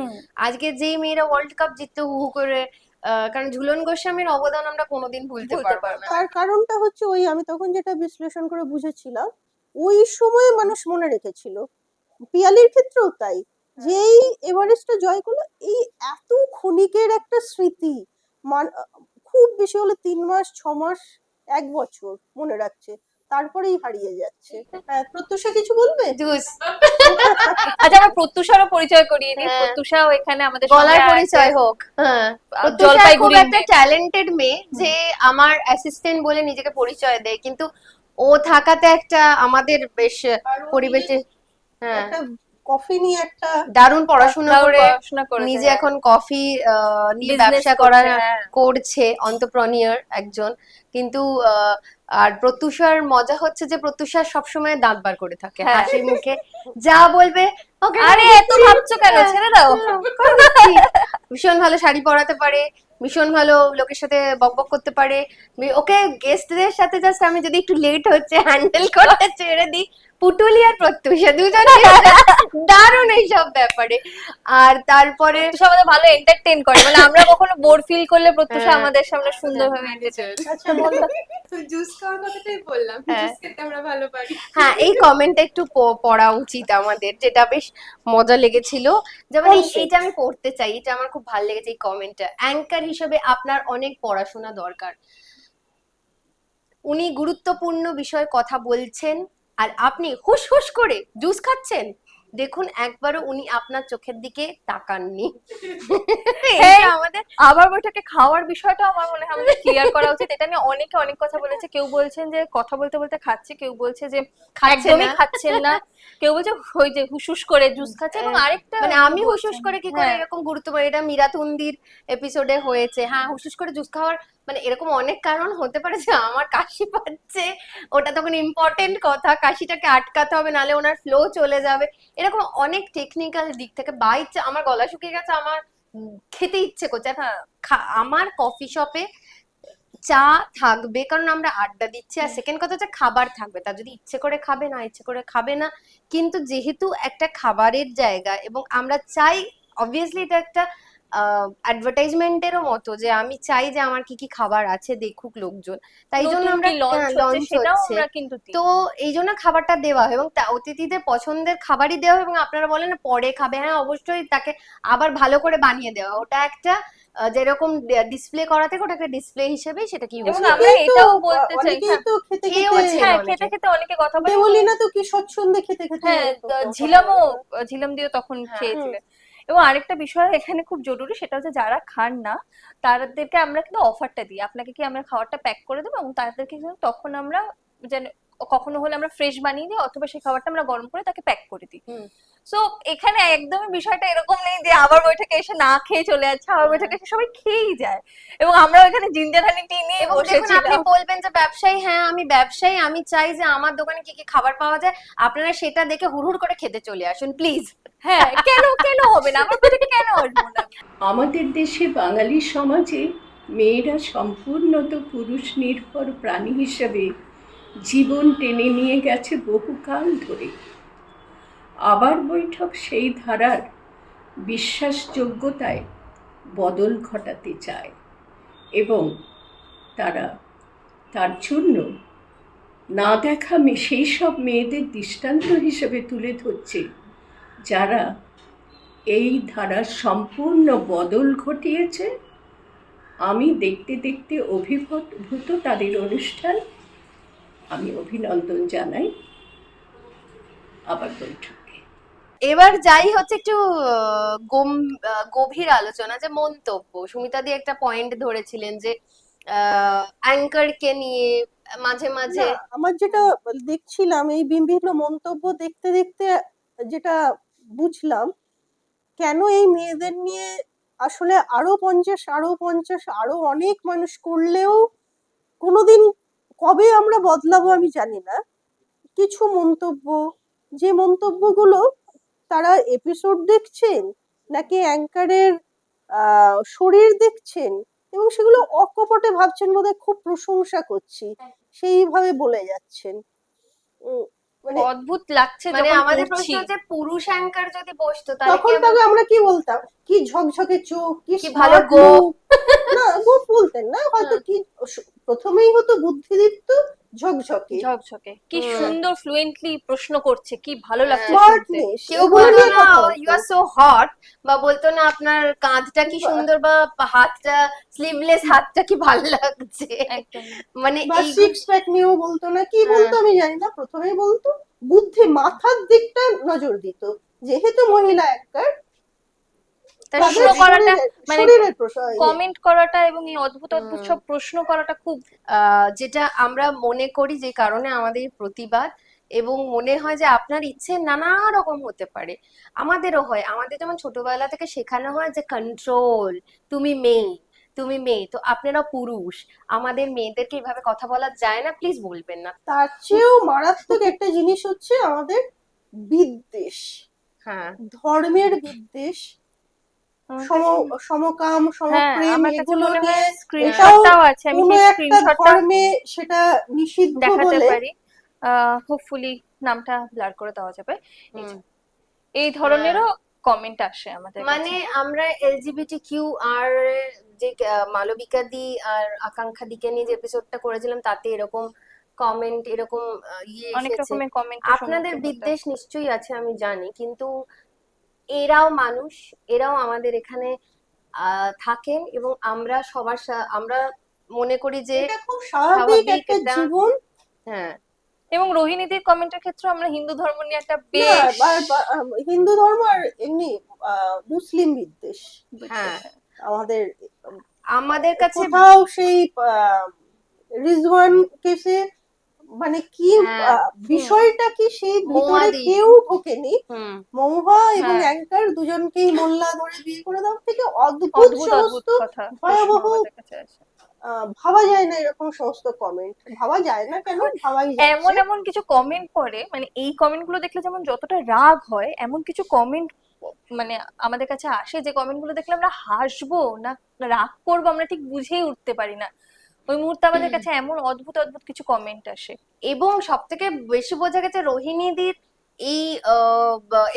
আজকে যেই মেয়েরা ওয়ার্ল্ড কাপ জিততে হু হু করে, কারণ ঝুলন গোস্বামীর অবদান আমরা কোনোদিন ভুলতে পারবো না। তার কারণটা হচ্ছে ওই, আমি তখন যেটা বিশ্লেষণ করে বুঝেছিলাম, ওই সময়ে মানুষ মনে রেখেছিল। পিয়ালির ক্ষেত্রেও তাই, যেই এভারেস্টটা জয় করলো, এই এত ক্ষণিকের একটা স্মৃতি খুব বেশি হলে 3 মাস, 6 মাস, 1 বছর মনে রাখছে। তারপরেই হারিয়ে যাচ্ছে। হ্যাঁ, প্রত্যুষা কিছু বলবে? জুস আচ্ছা, আমার প্রত্যুষারও পরিচয় করিয়ে দিই। প্রত্যুষাও এখানে আমাদের গলার পরিচয় হোক। হ্যাঁ, প্রত্যুষা খুব জলপাইগুড়ি একটা ট্যালেন্টেড মেয়ে, যে আমার অ্যাসিস্ট্যান্ট বলে নিজেকে পরিচয় দেয়, কিন্তু ও থাকাতে একটা আমাদের বেশ পরিবেশে, হ্যাঁ, একটা কফি নিয়ে একটা দারুণ পড়াশোনা করে করেছে, নিজে হ্যাঁ। এখন কফি নিয়ে Business ব্যবসা করছে, হ্যাঁ। করছে, অন্টারপ্রেনিউর একজন। কিন্তু আর প্রত্যুষার মজা হচ্ছে যে প্রত্যুষা সবসময় দাঁত বার করে থাকে, হ্যাঁ। হাসি মুখে যা বলবে ওকে আরে এত ভাবছো কেন, ছেড়ে দাও। ভীষণ ভালো শাড়ি পরাতে পারে, ভীষণ ভালো লোকের সাথে বকবক করতে পারে। ওকে গেস্টদের সাথে জাস্ট আমি যদি একটু লেট হচ্ছে হ্যান্ডেল করতে ছেড়ে দিই, পুটুলি আর প্রত্যুষা দুজন দারুণ এইসব ব্যাপারে। আর তারপরে প্রত্যুষা আমাদের ভালো এন্টারটেইন করে, মানে আমরা কখনো বোর ফিল করলে প্রত্যুষা হ্যাঁ। আমাদের সামনে সুন্দরভাবে entertain করে। আচ্ছা বলো। জুস খাওয়ার কথাটাই বললাম, হ্যাঁ। জুস খেতে আমরা ভালো পারি। হ্যাঁ, এই কমেন্টটা একটু পড়া উচিত আমাদের, যেটা বেশ মজা লেগেছিল। যেমন এইটা আমি পড়তে চাই, এটা আমার খুব ভালো লেগেছে এই কমেন্টটা। অ্যাঙ্কার হিসেবে আপনার অনেক পড়াশোনা দরকার। উনি গুরুত্বপূর্ণ বিষয়ে কথা বলছেন আর আপনি হুশ হুশ করে জুস খাচ্ছেন। দেখুন একবারও উনি আপনার চোখের দিকে তাকাননি। এটা আমাদের আবার বৈঠকে খাওয়ার বিষয়টা আমার মনে হয় আমাদের ক্লিয়ার করা উচিত। এটা নিয়ে অনেকে অনেক কথা বলেছে। কেউ বলছেন যে কথা বলতে বলতে খাচ্ছে, কেউ বলছে যে একদমই খাচ্ছেন না, কেউ বলছে ওই যে হুসুস করে জুস খাচ্ছে। এবং আরেকটা মানে আমি হুসুস করে কি করে এরকম গুরুত্বপূর্ণ, এটা মীরাতুন্দির এপিসোডে হয়েছে। হ্যাঁ, হুসুস করে জুস খাওয়ার মানে এরকম অনেক কারণ হতে পারে যে আমার কাশি পাচ্ছে, ওটা তখন ইম্পর্টেন্ট কথা, কাশিটাকে আটকাতে হবে নাহলে ওনার ফ্লো চলে যাবে। এরকম অনেক টেকনিক্যাল দিক থেকে আমার গলা শুকিয়ে গেছে, আমার খেতে ইচ্ছে করছে। আমার কফি শপে চা থাকবে কারণ আমরা আড্ডা দিচ্ছি, আর সেকেন্ড কথা হচ্ছে খাবার থাকবে, তার যদি ইচ্ছে করে খাবে না ইচ্ছে করে খাবে না। কিন্তু যেহেতু একটা খাবারের জায়গা এবং আমরা চাই, অবভিয়াসলি এটা একটা অ্যাডভার্টাইজমেন্টেরও মতো, যে আমি চাই যে আমার কি কি খাবার আছে দেখুক লোকজন, তাই জন্য আমরা লঞ্চ হচ্ছে, তো এই জন্য খাবারটা দেওয়া হয় এবং অতিথিদের পছন্দের খাবারই দেওয়া হয়। এবং আপনারা বলেন না পরে খাবে, হ্যাঁ অবশ্যই তাকে আবার ভালো করে বানিয়ে দেওয়া, ওটা একটা যেরকম ডিসপ্লে করা থাকে ওটাকে ডিসপ্লে হিসেবেই সেটাকে ইউজ এবং আমরা এটাও বলতে চাই, অনেকেই তো খেতে খেতে খেতে অনেকে কথা বলে, বলি না তো কি স্বচ্ছন্দে খেতে খেতে। হ্যাঁ, ঝিলাম দিও তখন খেয়েছিলেন। এবং আরেকটা বিষয় এখানে খুব জরুরি, সেটা হচ্ছে যারা খান না তাদেরকে আমরা কিন্তু অফারটা দিই, আপনাকে কি আমরা খাবারটা প্যাক করে দেবো, এবং তাদেরকে কিন্তু তখন আমরা যেন কখনো হলে আমরা ফ্রেশ বানিয়ে দিই, অথবা সেই খাবারটা আমরা গরম করে তাকে প্যাক করে দিই। সো এখানে একদমই বিষয়টা এরকম নেই যে আবার বৈঠকে এসে না খেয়ে চলে যাচ্ছে, আবার বৈঠকে এসে সবাই খেয়েই যায়। এবং আমরা ওখানে জিঞ্জার হানি টি নিয়ে বসেছিলাম। আপনি বলবেন যে ব্যবসায়ী, হ্যাঁ আমি ব্যবসায়ী, আমি চাই যে আমার দোকানে কি কি খাবার পাওয়া যায়, আপনারা সেটা দেখে হুড়হুড় করে খেতে চলে আসুন প্লিজ। হ্যাঁ, কেন হবে না, আমার বৈঠকে কেন আসবো না। আমাদের দেশে বাঙালি সমাজে মেয়েরা সম্পূর্ণত পুরুষ নির্ভর প্রাণী হিসেবে জীবন টেনে নিয়ে গেছে বহুকাল ধরে। আবার বৈঠক সেই ধারার বিশ্বাসযোগ্যতায় বদল ঘটাতে চায় এবং তারা তার জন্য না দেখা সেই সব মেয়েদের দৃষ্টান্ত হিসেবে তুলে ধরছে যারা এই ধারার সম্পূর্ণ বদল ঘটিয়েছে। আমি দেখতে দেখতে অভিভূত তাদের অনুষ্ঠান, আমি অভিনন্দন জানাই আবার বৈঠককে। এবার যাই হচ্ছে একটু গভীর আলোচনা, যে মন্তব্য। সুমিতা দি একটা পয়েন্ট ধরেছিলেন যে অ্যাঙ্কারকে নিয়ে মাঝে মাঝে আমার যেটা দেখছিলাম এই বিভিন্ন মন্তব্য দেখতে দেখতে যেটা বুঝলাম, কেন এই মেয়েদের নিয়ে আসলে আরো 50 আরো অনেক মানুষ করলেও কোনোদিন কবে আমরা বদলাবো আমি জানি না। কিছু মন্তব্য, যে মন্তব্যগুলো তারা এপিসোড দেখছেন নাকি অ্যাঙ্কারের শরীর দেখছেন এবং সেগুলো অকপটে ভাবছেন বোধহয় খুব প্রশংসা করছি, সেইভাবে বলে যাচ্ছেন। মানে অদ্ভুত লাগছে। মানে আমাদের প্রশ্ন হচ্ছে পুরুষ অ্যাঙ্কার যদি বসতো তখন তাকে আমরা কি বলতাম, কি ঝকঝকে চোখ, কি ভালো গোপ, না গোপ বলতেন না, হয়তো কি প্রথমেই হতো বুদ্ধিদীপ্ত, ঝকঝকে ঝকঝকে কি হুম। সুন্দর ফ্লুয়েন্টলি প্রশ্ন করছে, কি ভালো লাগছে শুনতে। স্মার্টনেস কেউ বলতো না ইউ আর সো হট, বা বলতো না আপনার কাঁধটা কি সুন্দর, বা হাতটা স্লিভলেস হাতটা কি ভালো লাগছে, একদম মানে বা এই সিক্স প্যাক নিয়েও বলতো না, কি বলতো আমি জানি না, প্রথমেই বলতো বুদ্ধি মাথার দিকটা নজর দিত, যেহেতু মহিলা অ্যাক্টর প্রশ্ন করাটা মানে শরীরের প্রশ্ন কমেন্ট করাটা এবং এই অদ্ভুত অদ্ভুত সব প্রশ্ন করাটা খুব যেটা আমরা মনে করি, যে কারণে আমাদের এই প্রতিবাদ, এবং মনে হয় যে আপনার ইচ্ছে নানা রকম হতে পারে, আমাদেরও হয়। আমাদের যেমন ছোটবেলা থেকে শেখানো হয় যে কন্ট্রোল, তুমি মেয়ে, তুমি মেয়ে, তো আপনারা পুরুষ, আমাদের মেয়েদেরকে এভাবে কথা বলা যায় না, প্লিজ বলবেন না। তার চেয়েও মারাত্মক একটা জিনিস হচ্ছে আমাদের বিদ্বেষ, হ্যাঁ, ধর্মের বিদ্বেষ, সমকাম, সমপ্রেম, আমার কাছে এগুলো মনে নিয়ে হয় এটাও স্ক্রিনশটটাও আছে, আমি কোনো সেই একটা স্ক্রিনশটটা ধর্মে সেটা নিষিদ্ধ দেখাতে বলে পারি, হোপফুলি নামটা ব্লার করে দেওয়া যাবে। হুম। এই ধরনেরও কমেন্ট আসে আমাদের মানে আমরা LGBTQ আর যে মালবিকা দি আর আকাঙ্ক্ষা দিকে নিয়ে যে এপিসোডটা করেছিলাম, তাতে এরকম কমেন্ট, এরকম অনেক এসেছে। রকমের কমেন্ট আপনাদের বিদ্বেষ নিশ্চয়ই আছে, আমি জানি, কিন্তু এরাও মানুষ, এরাও আমাদের এখানে থাকেন, এবং আমরা সবার আমরা মনে করি যে এটা খুব স্বাভাবিক একটা জীবন। হ্যাঁ, এবং রোহিণীদের কমেন্টের ক্ষেত্রে আমরা হিন্দু ধর্ম নিয়ে একটা না, বেশ হিন্দু ধর্ম আর এমনি মুসলিম বিদ্বেষ, হ্যাঁ, আমাদের কাছে কোথাও সেই রিজওয়ান কেসে মানে কি বিষয়টা কি সেই ভিতরে কেউ ঢোকেনি, মহুয়া এবং অ্যাঙ্কার দুজনকেই মোল্লা ধরে বিয়ে করে দেওয়ার থেকে অদ্ভুত সমস্ত ভয়াবহ, ভাবা যায় না এরকম সমস্ত কমেন্ট, ভাবা যায় না কেন, ভাবাই যায় এমন এমন কিছু কমেন্ট পড়ে, মানে এই কমেন্ট গুলো দেখলে যেমন যতটা রাগ হয়, এমন কিছু কমেন্ট মানে আমাদের কাছে আসে যে কমেন্ট গুলো দেখলে আমরা হাসবো না রাগ করবো আমরা ঠিক বুঝেই উঠতে পারি না। ওই মুহূর্তে আমাদের কাছে এমন অদ্ভুত অদ্ভুত কিছু কমেন্ট আসে। এবং সব থেকে বেশি বোঝা গেছে রোহিণীদির এই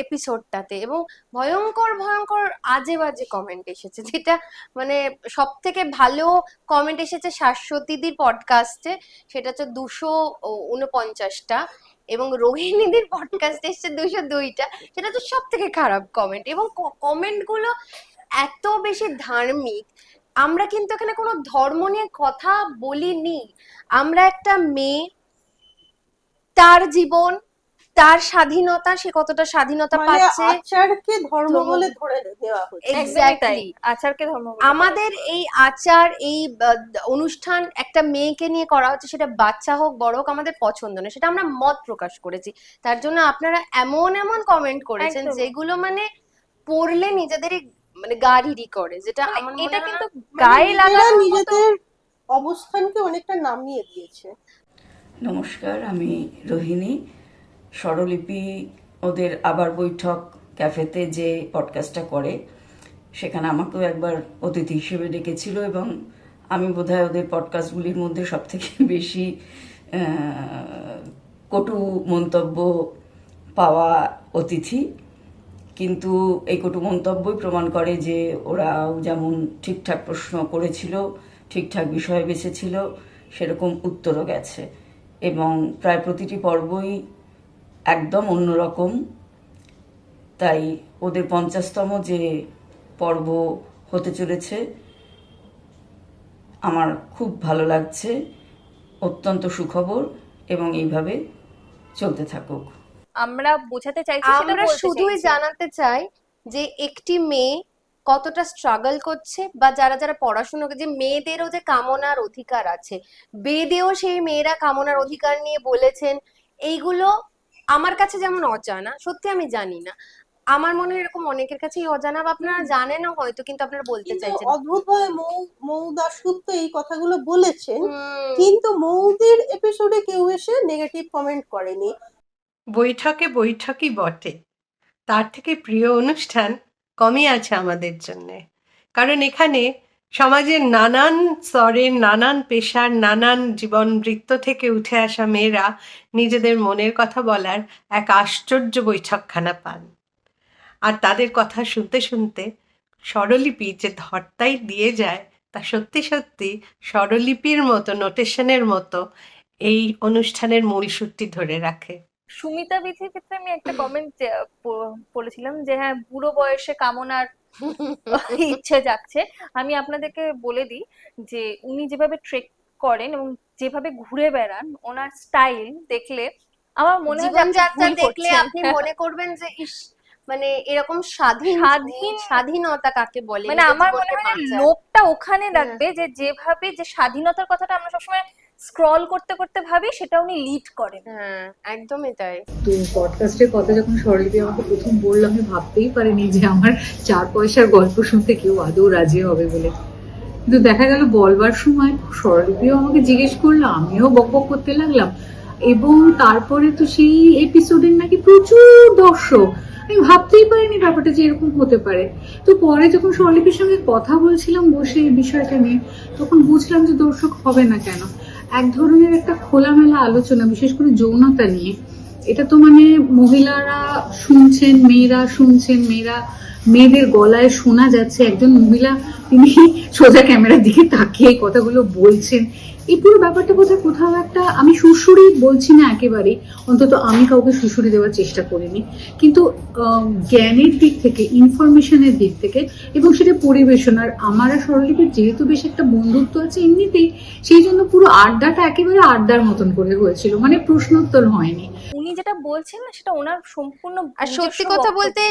এপিসোডটাতে, এবং ভয়ঙ্কর ভয়ঙ্কর আজে বাজে কমেন্ট এসেছে, যেটা মানে সব থেকে ভালো কমেন্ট এসেছে শাশ্বতীদির পডকাস্টে, সেটা হচ্ছে 249টা, এবং রোহিণীদির পডকাস্টে এসেছে 202টা, সেটা হচ্ছে সব থেকে খারাপ কমেন্ট। এবং কমেন্ট গুলো এত বেশি ধার্মিক, আমরা কিন্তু এখানে কোনো ধর্ম নিয়ে কথা বলিনি, আমরা একটা মেয়ে, তার জীবন, তার স্বাধীনতা, সে কতটা স্বাধীনতা পাচ্ছে, আচারকে ধর্ম বলে ধরে দেওয়া হচ্ছে, এক্স্যাক্টলি আচারকে ধর্ম বলে আমাদের এই আচার, এই অনুষ্ঠান একটা মেয়েকে নিয়ে করা হচ্ছে, সেটা বাচ্চা হোক বড় হোক, আমাদের পছন্দ নয়, সেটা আমরা মত প্রকাশ করেছি। তার জন্য আপনারা এমন এমন কমেন্ট করেছেন যেগুলো মানে পড়লে নিজেদেরই মানে গাড়িরই করে, যেটা আমার এটা কিন্তু গায়ে লাগানোর মতো নিজেদের অবস্থানকে অনেকটা নামিয়ে দিয়েছে। নমস্কার, আমি রোহিণী। স্বরলিপি ওদের আবার বৈঠক ক্যাফেতে যে পডকাস্টটা করে, সেখানে আমাকেও একবার অতিথি হিসেবে ডেকেছিল, এবং আমি বোধহয় ওদের পডকাস্টগুলির মধ্যে সবথেকে বেশি কটু মন্তব্য পাওয়া অতিথি। কিন্তু এই কটু মন্তব্যই প্রমাণ করে যে ওরাও যেমন ঠিকঠাক প্রশ্ন করেছিল, ঠিকঠাক বিষয় বেছেছিল, সেরকম উত্তরও গেছে, এবং প্রায় প্রতিটি পর্বই একদম অন্যরকম। তাই ওদের 50তম যে পর্ব হতে চলেছে আমার খুব ভালো লাগছে, অত্যন্ত সুখবর, এবং এইভাবে চলতে থাকুক। আমরা বোঝাতে চাইছি, আমরা শুধুই জানাতে চাই যে একটি মেয়ে কতটা স্ট্রাগল করছে, বা যারা যারা পড়াশোনা করছে, যে মেয়েদেরও যে কামনার অধিকার আছে, বেদেও সেই মেয়েরা কামনার অধিকার নিয়ে বলেছেন। এইগুলো আমার কাছে যেমন অজানা, সত্যি আমি জানি না, আমার মনে হয় এরকম অনেকের কাছেই অজানা, বা আপনারা জানেনও হয়তো, কিন্তু আপনারা বলতে চাইছেন। অদ্ভুতভাবে মৌ দাশগুপ্ত এই কথাগুলো বলেছেন, কিন্তু মৌদির এপিসোডে কেউ এসে নেগেটিভ কমেন্ট করেনি। বৈঠকে বৈঠকই বটে, তার থেকে প্রিয় অনুষ্ঠান কমই আছে আমাদের জন্যে, কারণ এখানে সমাজের নানান স্তরের, নানান পেশার, নানান জীবন বৃত্ত থেকে উঠে আসা মেয়েরা নিজেদের মনের কথা বলার এক আশ্চর্য বৈঠকখানা পান। আর তাদের কথা শুনতে শুনতে স্বরলিপি যে ধর্তাই দিয়ে যায়, তা সত্যি সত্যি স্বরলিপির মতো, নোটেশনের মতো এই অনুষ্ঠানের মূলসূত্রটি ধরে রাখে। সুমিতা বিথির ক্ষেত্রে আমি একটা কমেন্ট পড়েছিলাম যে হ্যাঁ বুড়ো বয়সে কামনার ইচ্ছে জাগছে। আমি আপনাদেরকে বলে দিই যে উনি যেভাবে ট্রেক করেন এবং যেভাবে ঘুরে বেড়ান, ওনার স্টাইল দেখলে আমার মনে হয় যে আপনি জীবনযাত্রা ভুল দেখলে করছেন। আপনি মনে করবেন যে ইস, মানে এরকম স্বাধীনতা কাকে বলে, মানে নিজের আমার জীবনকে মনে হয় যে বাঁচার। লোকটা ওখানে রাখবে যে যেভাবে যে স্বাধীনতার কথাটা আমরা সবসময় স্ক্রল করতে করতে ভাবি, সেটা উনি লিড করেন। হ্যাঁ একদমই তাই। তো পডকাস্টের কথা যখন স্বরলিপি আমাকে প্রথম বললো, আমি ভাবতেই পারিনি যে আমার 4 পয়সার গল্প শুনতে কেউ আদৌ রাজি হবে বলে। কিন্তু দেখা গেল বলবার সময় স্বরলিপিও আমাকে জিজ্ঞেস করলো, আমিও বকবক করতে লাগলাম, এবং তারপরে তো সেই এপিসোডের নাকি প্রচুর দর্শক। আমি ভাবতেই পারিনি ব্যাপারটা যে এরকম হতে পারে। তো পরে যখন স্বরলিপির সঙ্গে কথা বলছিলাম বসে এই বিষয়টা নিয়ে, তখন বুঝলাম যে দর্শক হবে না কেন। এক ধরনের একটা খোলামেলা আলোচনা, বিশেষ করে যৌনতা নিয়ে। এটা তো মানে মহিলারা শুনছেন, মেয়েরা শুনছেন, মেয়েদের গলায় শোনা যাচ্ছে। একজন মহিলা তিনি সোজা ক্যামেরার দিকে তাকিয়ে কথাগুলো বলছেন। এই পুরো ব্যাপারটা বোধহয় কোথাও একটা, আমি সুরসুরি বলছি না একেবারেই, অন্তত আমি কাউকে সুরসুরি দেওয়ার চেষ্টা করিনি, কিন্তু জ্ঞানের দিক থেকে, ইনফরমেশনের দিক থেকে, এবং সেটা পরিবেশনার, আমার আর স্বরলিপির যেহেতু বেশ একটা বন্ধুত্ব আছে এমনিতেই, সেই জন্য পুরো আড্ডাটা একেবারে আড্ডার মতন করে হয়েছিল, মানে প্রশ্নোত্তর হয়নি। উনি যেটা বলছেন না সেটা ওনার সম্পূর্ণ আর সত্যি কথা বলতে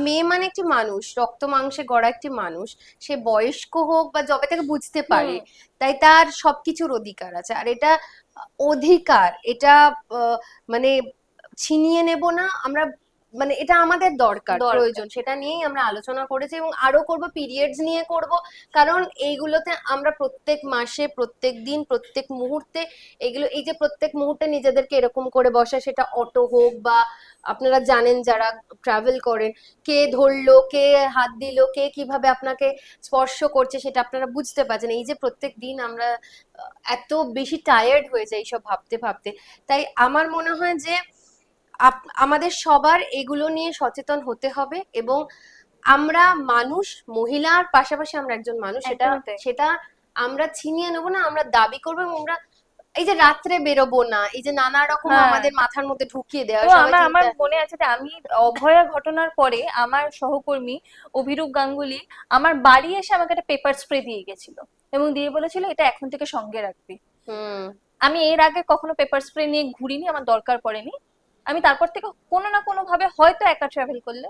মেয়ে মানে একটি মানুষ, রক্ত মাংসে গড়া একটি মানুষ। সে বয়স্ক হোক বা যবে থেকে বুঝতে পারে, তাই তার সবকিছুর অধিকার আছে। আর এটা অধিকার, এটা মানে ছিনিয়ে নেব না আমরা, মানে এটা আমাদের দরকার, প্রয়োজন। সেটা নিয়েই আমরা আলোচনা করেছি এবং আরো করব, পিরিয়ডস নিয়ে করব, কারণ এইগুলোতে আমরা প্রত্যেক মাসে, প্রত্যেক দিন, প্রত্যেক মুহূর্তে এগুলো, এই যে প্রত্যেক মুহূর্তে নিজেদেরকে এরকম করে বসা, সেটা অটো হোক বা আপনারা জানেন যারা ট্রাভেল করেন, কে ধরলো, কে হাত দিল, কে কিভাবে আপনাকে স্পর্শ করছে, সেটা আপনারা বুঝতে পারছেন। এই যে প্রত্যেক দিন আমরা এত বেশি টায়ার্ড হয়ে যাই এইসব ভাবতে ভাবতে। তাই আমার মনে হয় যে আমাদের সবার এগুলো নিয়ে সচেতন হতে হবে, এবং আমরা মানুষ, মহিলার পাশাপাশি আমরা একজন মানুষ, সেটা আমরা ছিনিয়ে নেবো না, আমরা দাবি করবো। এবং আমরা এই যে রাত্রে বেরোবো না, এই যে নানা রকম আমাদের মাথার মধ্যে ঢুকিয়ে দেওয়া। আমার মনে আছে যে আমি অভয়া ঘটনার পরে আমার সহকর্মী অভিরূপ গাঙ্গুলি আমার বাড়ি এসে আমাকে একটা পেপার স্প্রে দিয়ে গেছিল এবং দিয়ে বলেছিল এটা এখন থেকে সঙ্গে রাখবি। আমি এর আগে কখনো পেপার স্প্রে নিয়ে ঘুরিনি, আমার দরকার পড়েনি। আমি তারপর থেকে কোনো না কোনো ভাবে হয়তো একা ট্রাভেল করলে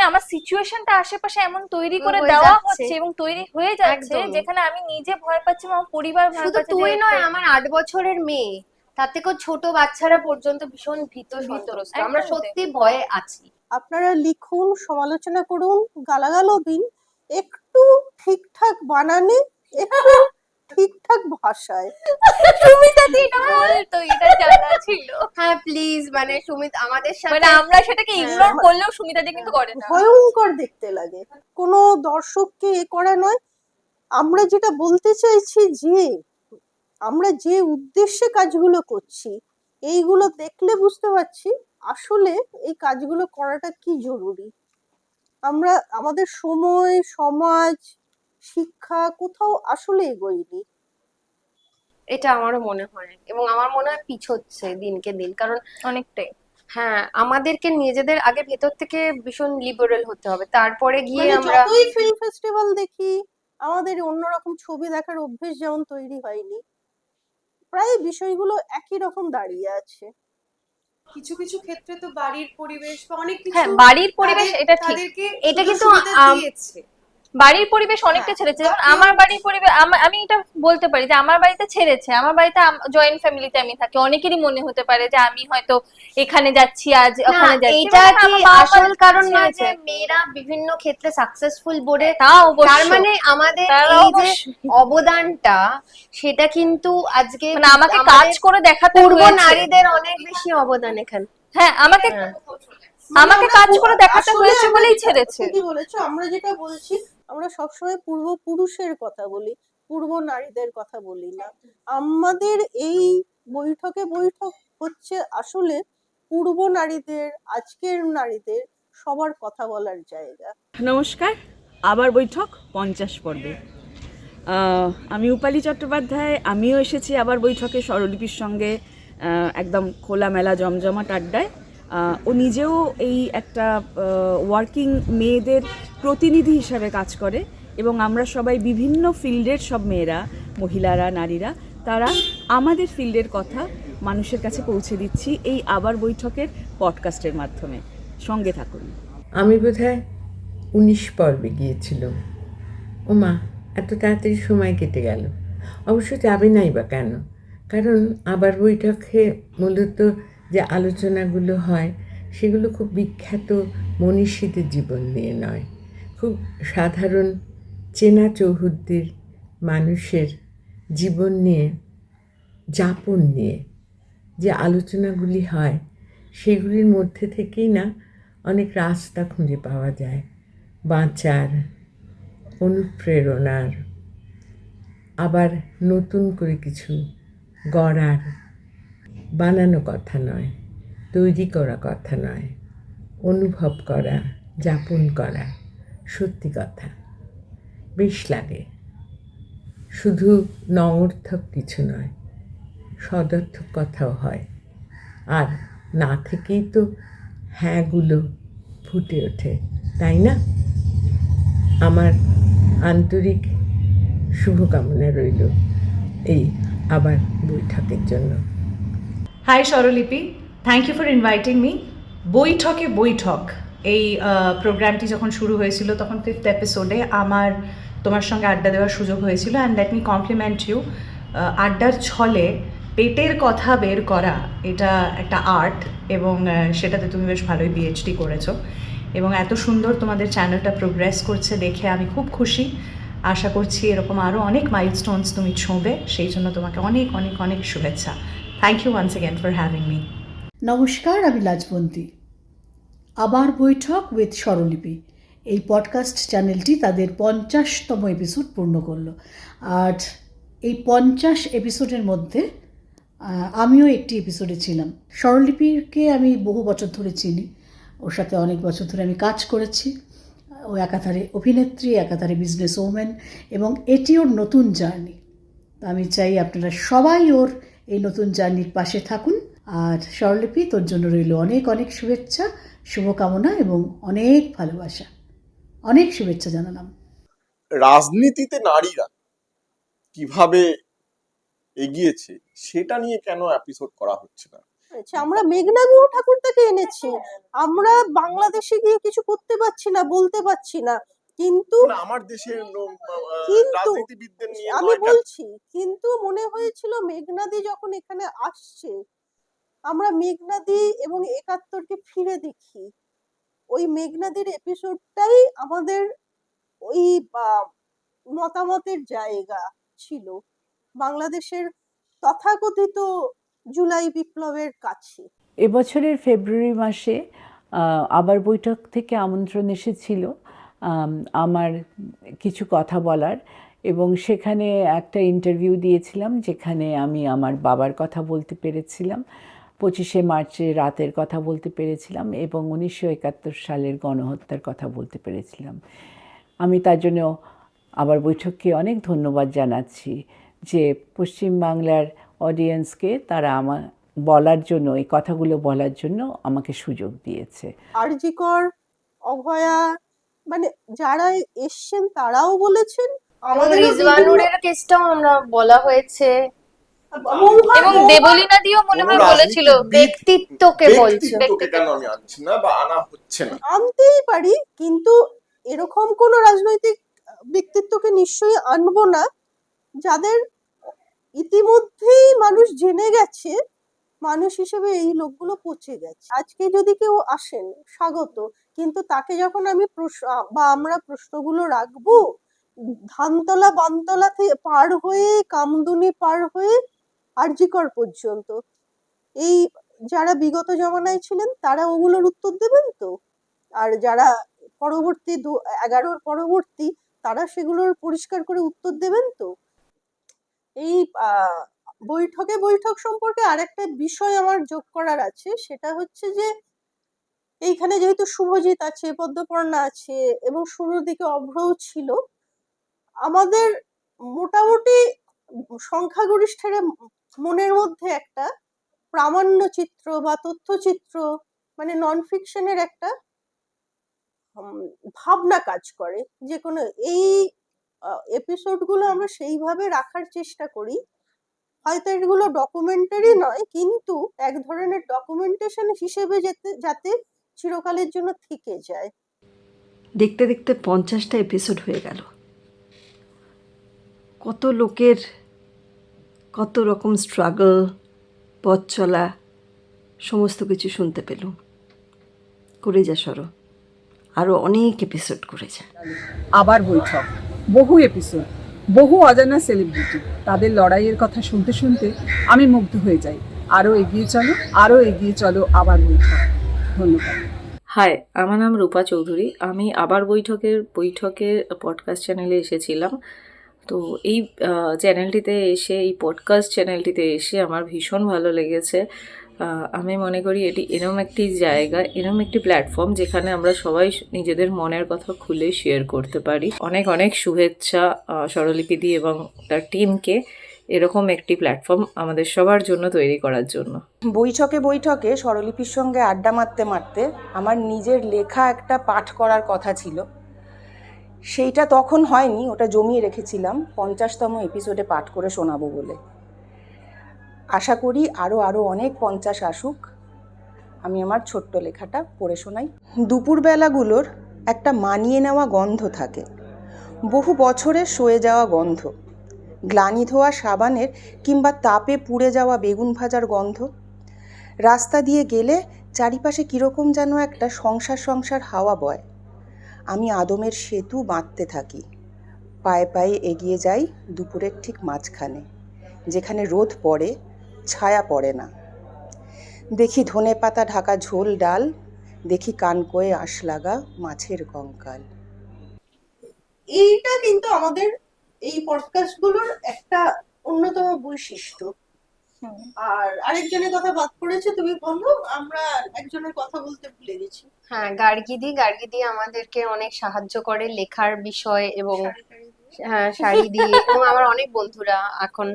আমার সিচুয়েশনটা আশেপাশে এমন তৈরি করে দেওয়া হচ্ছে এবং তৈরি হয়ে যাচ্ছে যেখানে আমি নিজে ভয় পাচ্ছি, আমার পরিবার ভয় পাচ্ছে। তুই নয়, আমার 8 বছরের মেয়ে, তার থেকেও ছোট বাচ্চারা পর্যন্ত ভীষণ ভীত সন্ত্রস্ত। আমরা সত্যি ভয়ে আছি। আপনারা লিখুন, সমালোচনা করুন, গালাগালও দিন, একটু ঠিকঠাক বানানে, একটু ঠিকঠাক ভাষায়। সুমিতা দি এটা বলতো, এটা জানা ছিল। হ্যাঁ প্লিজ, মানে সুমিতা আমাদের সাথে, মানে আমরা সেটাকে ইগনোর করলেও সুমিতা দি কিন্তু করে না। ভয়ঙ্কর দেখতে লাগে। কোনো দর্শককে করা নয়, আমরা যেটা বলতে চাইছি যে আমরা যে উদ্দেশ্যে কাজগুলো করছি, এইগুলো দেখলে বুঝতে পারছি আসলে এই কাজগুলো করাটা কি জরুরি। আমরা আমাদের সময়, সমাজ, শিক্ষা কোথাও আসলে এগোইনি। এটা আমারও মনে হয়, এবং আমার মনে হয় পিছোচ্ছে দিনকে দিন, কারণ অনেকটাই। হ্যাঁ, আমাদেরকে নিজেদের আগে ভেতর থেকে ভীষণ লিবারেল হতে হবে, তারপরে গিয়ে আমরা যতই ফিল্ম ফেস্টিভ্যাল দেখি, আমাদের অন্যরকম ছবি দেখার অভ্যেস যেমন তৈরি হয়নি, প্রায় বিষয়গুলো একই রকম দাঁড়িয়ে আছে। কিছু কিছু ক্ষেত্রে তো বাড়ির পরিবেশ বা অনেক কিছু, হ্যাঁ বাড়ির পরিবেশ এটা ঠিক, এটা কিন্তু দিয়েছে। বাড়ির পরিবেশ অনেকটা ছেড়েছে। যেমন আমার বাড়ির পরিবেশ, আমি এটা বলতে পারি যে আমার বাড়িতে ছেড়েছে। আমার বাড়িতে জয়েন্ট ফ্যামিলিতে আমি থাকি, অনেকেরই মনে হতে পারে যে আমি হয়তো এখানে যাচ্ছি, আজ ওখানে যাচ্ছি। এটা কি আসল কারণ নয় যে মেয়েরা বিভিন্ন ক্ষেত্রে সাকসেসফুল বোর্ডে, তার মানে আমাদের এই যে অবদানটা, সেটা কিন্তু আজকে আমাকে কাজ করে দেখাতে পূর্ব নারীদের অনেক বেশি অবদান এখানে। হ্যাঁ আমাকে কাজ করে দেখাতে হয়েছে বলেই ছেড়েছে। কি বলেছো? আমরা যেটা বলছি, আমরা সবসময় পূর্বপুরুষের কথা বলি, পূর্ব নারীদের কথা বলি না। আমাদের এই বৈঠক হচ্ছে আসলে পূর্ব নারীদের, আজকের নারীদের সবার কথা বলার জায়গা। নমস্কার, আবার বৈঠক 50 পর্বে। আমি উপালি চট্টোপাধ্যায়। আমিও এসেছি আবার বৈঠকে স্বরলিপির সঙ্গে একদম খোলামেলা জমজমাট আড্ডায়। ও নিজেও এই একটা ওয়ার্কিং মেয়েদের প্রতিনিধি হিসাবে কাজ করে এবং আমরা সবাই বিভিন্ন ফিল্ডের সব মেয়েরা, মহিলারা, নারীরা, তারা আমাদের ফিল্ডের কথা মানুষের কাছে পৌঁছে দিচ্ছি এই আবার বৈঠকের পডকাস্টের মাধ্যমে। সঙ্গে থাকুন। আমি বোধহয় 19 পর্বে গিয়েছিলাম। ওমা, এত তাড়াতাড়ি সময় কেটে গেল। অবশ্য যাবে নাই বা কেন, কারণ আবার বৈঠকে মূলত যে আলোচনাগুলো হয় সেগুলো খুব বিখ্যাত মনীষীদের জীবন নিয়ে নয়, খুব সাধারণ চেনা চৌহদ্দির মানুষের জীবন নিয়ে, যাপন নিয়ে যে আলোচনাগুলি হয় সেগুলির মধ্যে থেকেই না অনেক রাস্তা খুঁজে পাওয়া যায় বাঁচার, অনুপ্রেরণার, আবার নতুন করে কিছু গড়ার। বানানো কথা নয়, তৈরি করা কথা নয়, অনুভব করা, যাপন করা। সত্যি কথা বেশ লাগে। শুধু নঙর্থক কিছু নয়, সদর্থক কথাও হয়। আর না থেকেই তো হ্যাঁগুলো ফুটে ওঠে, তাই না? আমার আন্তরিক শুভকামনা রইল এই আবার বৈঠকের জন্য। Hi Swaralipi, thank you for inviting me. বৈঠকে বৈঠক এই প্রোগ্রামটি যখন শুরু হয়েছিল তখন 5th এপিসোডে আমার তোমার সঙ্গে আড্ডা দেওয়ার সুযোগ হয়েছিল। And let me compliment you. আড্ডার ছলে পেটের কথা বের করা এটা একটা আর্ট, এবং সেটাতে তুমি বেশ ভালোই পিএইচডি করেছো, এবং এত সুন্দর তোমাদের চ্যানেলটা প্রোগ্রেস করছে দেখে আমি খুব খুশি। আশা করছি এরকম আরও অনেক মাইলস্টোনস তুমি ছোঁবে, সেই জন্য তোমাকে অনেক অনেক অনেক শুভেচ্ছা। Thank you once again for having me. নমস্কার, আমি লাজবন্তী। আবার বৈঠক উইথ স্বরলিপি এই পডকাস্ট চ্যানেলটি তাদের 50তম এপিসোড পূর্ণ করলো। আর এই 50 এপিসোডের মধ্যে আমিও একটি এপিসোডে ছিলাম। স্বরলিপিকে আমি বহু বছর ধরে চিনি, ওর সাথে অনেক বছর ধরে আমি কাজ করেছি। ও একাধারে অভিনেত্রী, একাধারে বিজনেস ওম্যান, এবং এটি ওর নতুন জার্নি। আমি চাই আপনারা সবাই ওর এই নতুন জার্নির পাশে থাকুন। আর স্বরলিপি, তোর জন্য রইল অনেক অনেক শুভেচ্ছা, শুভকামনা এবং অনেক ভালোবাসা। অনেক শুভেচ্ছা জানালাম। রাজনীতিতে নারীরা কিভাবে এগিয়েছে সেটা নিয়ে কেন এপিসোড করা হচ্ছে না? আমরা মেঘনা গুহ ঠাকুরটাকে এনেছি, আমরা বাংলাদেশে গিয়ে কিছু করতে পারছি না, বলতে পারছি না, কিন্তু আমার দেশের কিন্তু রাজনীতিবিদদের নিয়ে আমি বলছি, কিন্তু মনে হয়েছিল মেঘনাদি যখন এখানে আসছে আমরা মেঘনাদি এবং 71কে ফিরে দেখি। ওই মেঘনাদির এপিসোডটাই আমাদের ওই মতামতের জায়গা ছিল বাংলাদেশের তথাকথিত জুলাই বিপ্লবের কাছে। এবছরের ফেব্রুয়ারি মাসে আবার বৈঠক থেকে আমন্ত্রণ এসেছিল আমার কিছু কথা বলার, এবং সেখানে একটা ইন্টারভিউ দিয়েছিলাম যেখানে আমি আমার বাবার কথা বলতে পেরেছিলাম, 25শে মার্চে রাতের কথা বলতে পেরেছিলাম, এবং 1971 সালের গণহত্যার কথা বলতে পেরেছিলাম। আমি তার জন্য আবার বৈঠককে অনেক ধন্যবাদ জানাচ্ছি যে পশ্চিমবাংলার অডিয়েন্সকে তারা আমার বলার জন্য, এই কথাগুলো বলার জন্য আমাকে সুযোগ দিয়েছে। আরজিকর, অভয়া, মানে যারা এসছেন তারাও বলেছেন, আমাদের রিজওয়ানুরের কেসটাও আমরা বলা হয়েছে, এবং দেবলীনা দিও মনে হয় বলেছিল ব্যক্তিত্বকে বলছে। ব্যক্তিত্বকে কেন আমি আনছি না বা আনা হচ্ছে না? আনতেই পারি, কিন্তু এরকম কোন রাজনৈতিক ব্যক্তিত্বকে নিশ্চয়ই আনবো না যাদের ইতিমধ্যেই মানুষ জেনে গেছে মানুষ হিসেবে এই লোকগুলো পচে গেছে। আজকে যদি কেউ আসেন স্বাগত, কিন্তু তাকে যখন আমি আমরা প্রশ্নগুলো রাখবো ধানতলা বানতলা থেকে পার হয়ে কামদুনি পার হয়ে আরজিকর পর্যন্ত, এই যারা বিগত জমানায় ছিলেন তারা ওগুলোর উত্তর দেবেন তো? আর যারা পরবর্তী 11 পরবর্তী তারা সেগুলোর পরিষ্কার করে উত্তর দেবেন তো? এই বৈঠক সম্পর্কে আরেকটা বিষয় আমার যোগ করার আছে, সেটা হচ্ছে যে এইখানে যেহেতু শুভজিৎ আছে, পদ্মপর্ণা আছে এবং শুরুর দিকে অভ্রও ছিল, আমাদের মোটামুটি সংখ্যাগরিষ্ঠের মনের মধ্যে একটা প্রামাণ্য চিত্র বা তথ্যচিত্র মানে নন ফিকশনের একটা ভাবনা কাজ করে। যে কোনো এই এপিসোডগুলো আমরা সেইভাবে রাখার চেষ্টা করি, হয়তো এগুলো ডকুমেন্টারি নয় কিন্তু এক ধরনের ডকুমেন্টেশন হিসেবে যাতে চিরকালের জন্য থেকে যায়। দেখতে দেখতে 50টা এপিসোড হয়ে গেল। কত লোকের কত রকম স্ট্রাগল, পথ চলা, সমস্ত কিছু শুনতে পেলুম। করে যা সরো, আরও অনেক এপিসোড করে যা। আবার বৈঠক, বহু এপিসোড, বহু অজানা সেলিব্রিটি, তাদের লড়াইয়ের কথা শুনতে শুনতে আমি মুগ্ধ হয়ে যাই। আরও এগিয়ে চলো, আরও এগিয়ে চলো আবার বৈঠক। ধন্যবাদ। হাই, আমার নাম রূপা চৌধুরী। আমি আবার বৈঠকের পডকাস্ট চ্যানেলে এসেছিলাম। তো এই চ্যানেলটিতে এসে, এই পডকাস্ট চ্যানেলটিতে এসে আমার ভীষণ ভালো লেগেছে। আমি মনে করি এটি এরম একটি জায়গা, এরম একটি প্ল্যাটফর্ম যেখানে আমরা সবাই নিজেদের মনের কথা খুলে শেয়ার করতে পারি। অনেক অনেক শুভেচ্ছা স্বরলিপিদি এবং তার টিমকে এরকম একটি প্ল্যাটফর্ম আমাদের সবার জন্য তৈরি করার জন্য। বৈঠকে স্বরলিপির সঙ্গে আড্ডা মারতে মারতে আমার নিজের লেখা একটা পাঠ করার কথা ছিল, সেইটা তখন হয়নি, ওটা জমিয়ে রেখেছিলাম 50তম এপিসোডে পাঠ করে শোনাবো বলে। আশা করি আরও অনেক 50 আসুক। আমি আমার ছোট্ট লেখাটা পড়ে শোনাই। দুপুরবেলাগুলোর একটা মানিয়ে নেওয়া গন্ধ থাকে, বহু বছরের সয়ে যাওয়া গন্ধ, গ্লানি ধোয়া সাবানের কিংবা তাপে পুড়ে যাওয়া বেগুন ভাজার গন্ধ। রাস্তা দিয়ে গেলে চারিপাশে কীরকম যেন একটা সংসার হাওয়া বয়। আমি আদমের সেতু বাঁধতে থাকি, পায়ে পায়ে এগিয়ে যাই দুপুরের ঠিক মাঝখানে, যেখানে রোদ পড়ে ছায়া পড়ে না। দেখি ধনেপাতা ঢাকা ঝোল ডাল, দেখি কানকোয়ে আঁশ লাগা মাছের কঙ্কাল। এইটা কিন্তু আমাদের এই পডকাস্টগুলোর একটা অন্যতম বৈশিষ্ট্য। আর আরেকজনের কথা বাদ পড়েছে, তুমি বলো। আমরা একজনের কথা বলতে ভুলে গেছি। হ্যাঁ, গার্গিদি আমাদেরকে অনেক সাহায্য করে লেখার বিষয় এবং হ্যাঁ শাড়ি দিয়ে। এবং আমার অনেক বন্ধুরা, এখন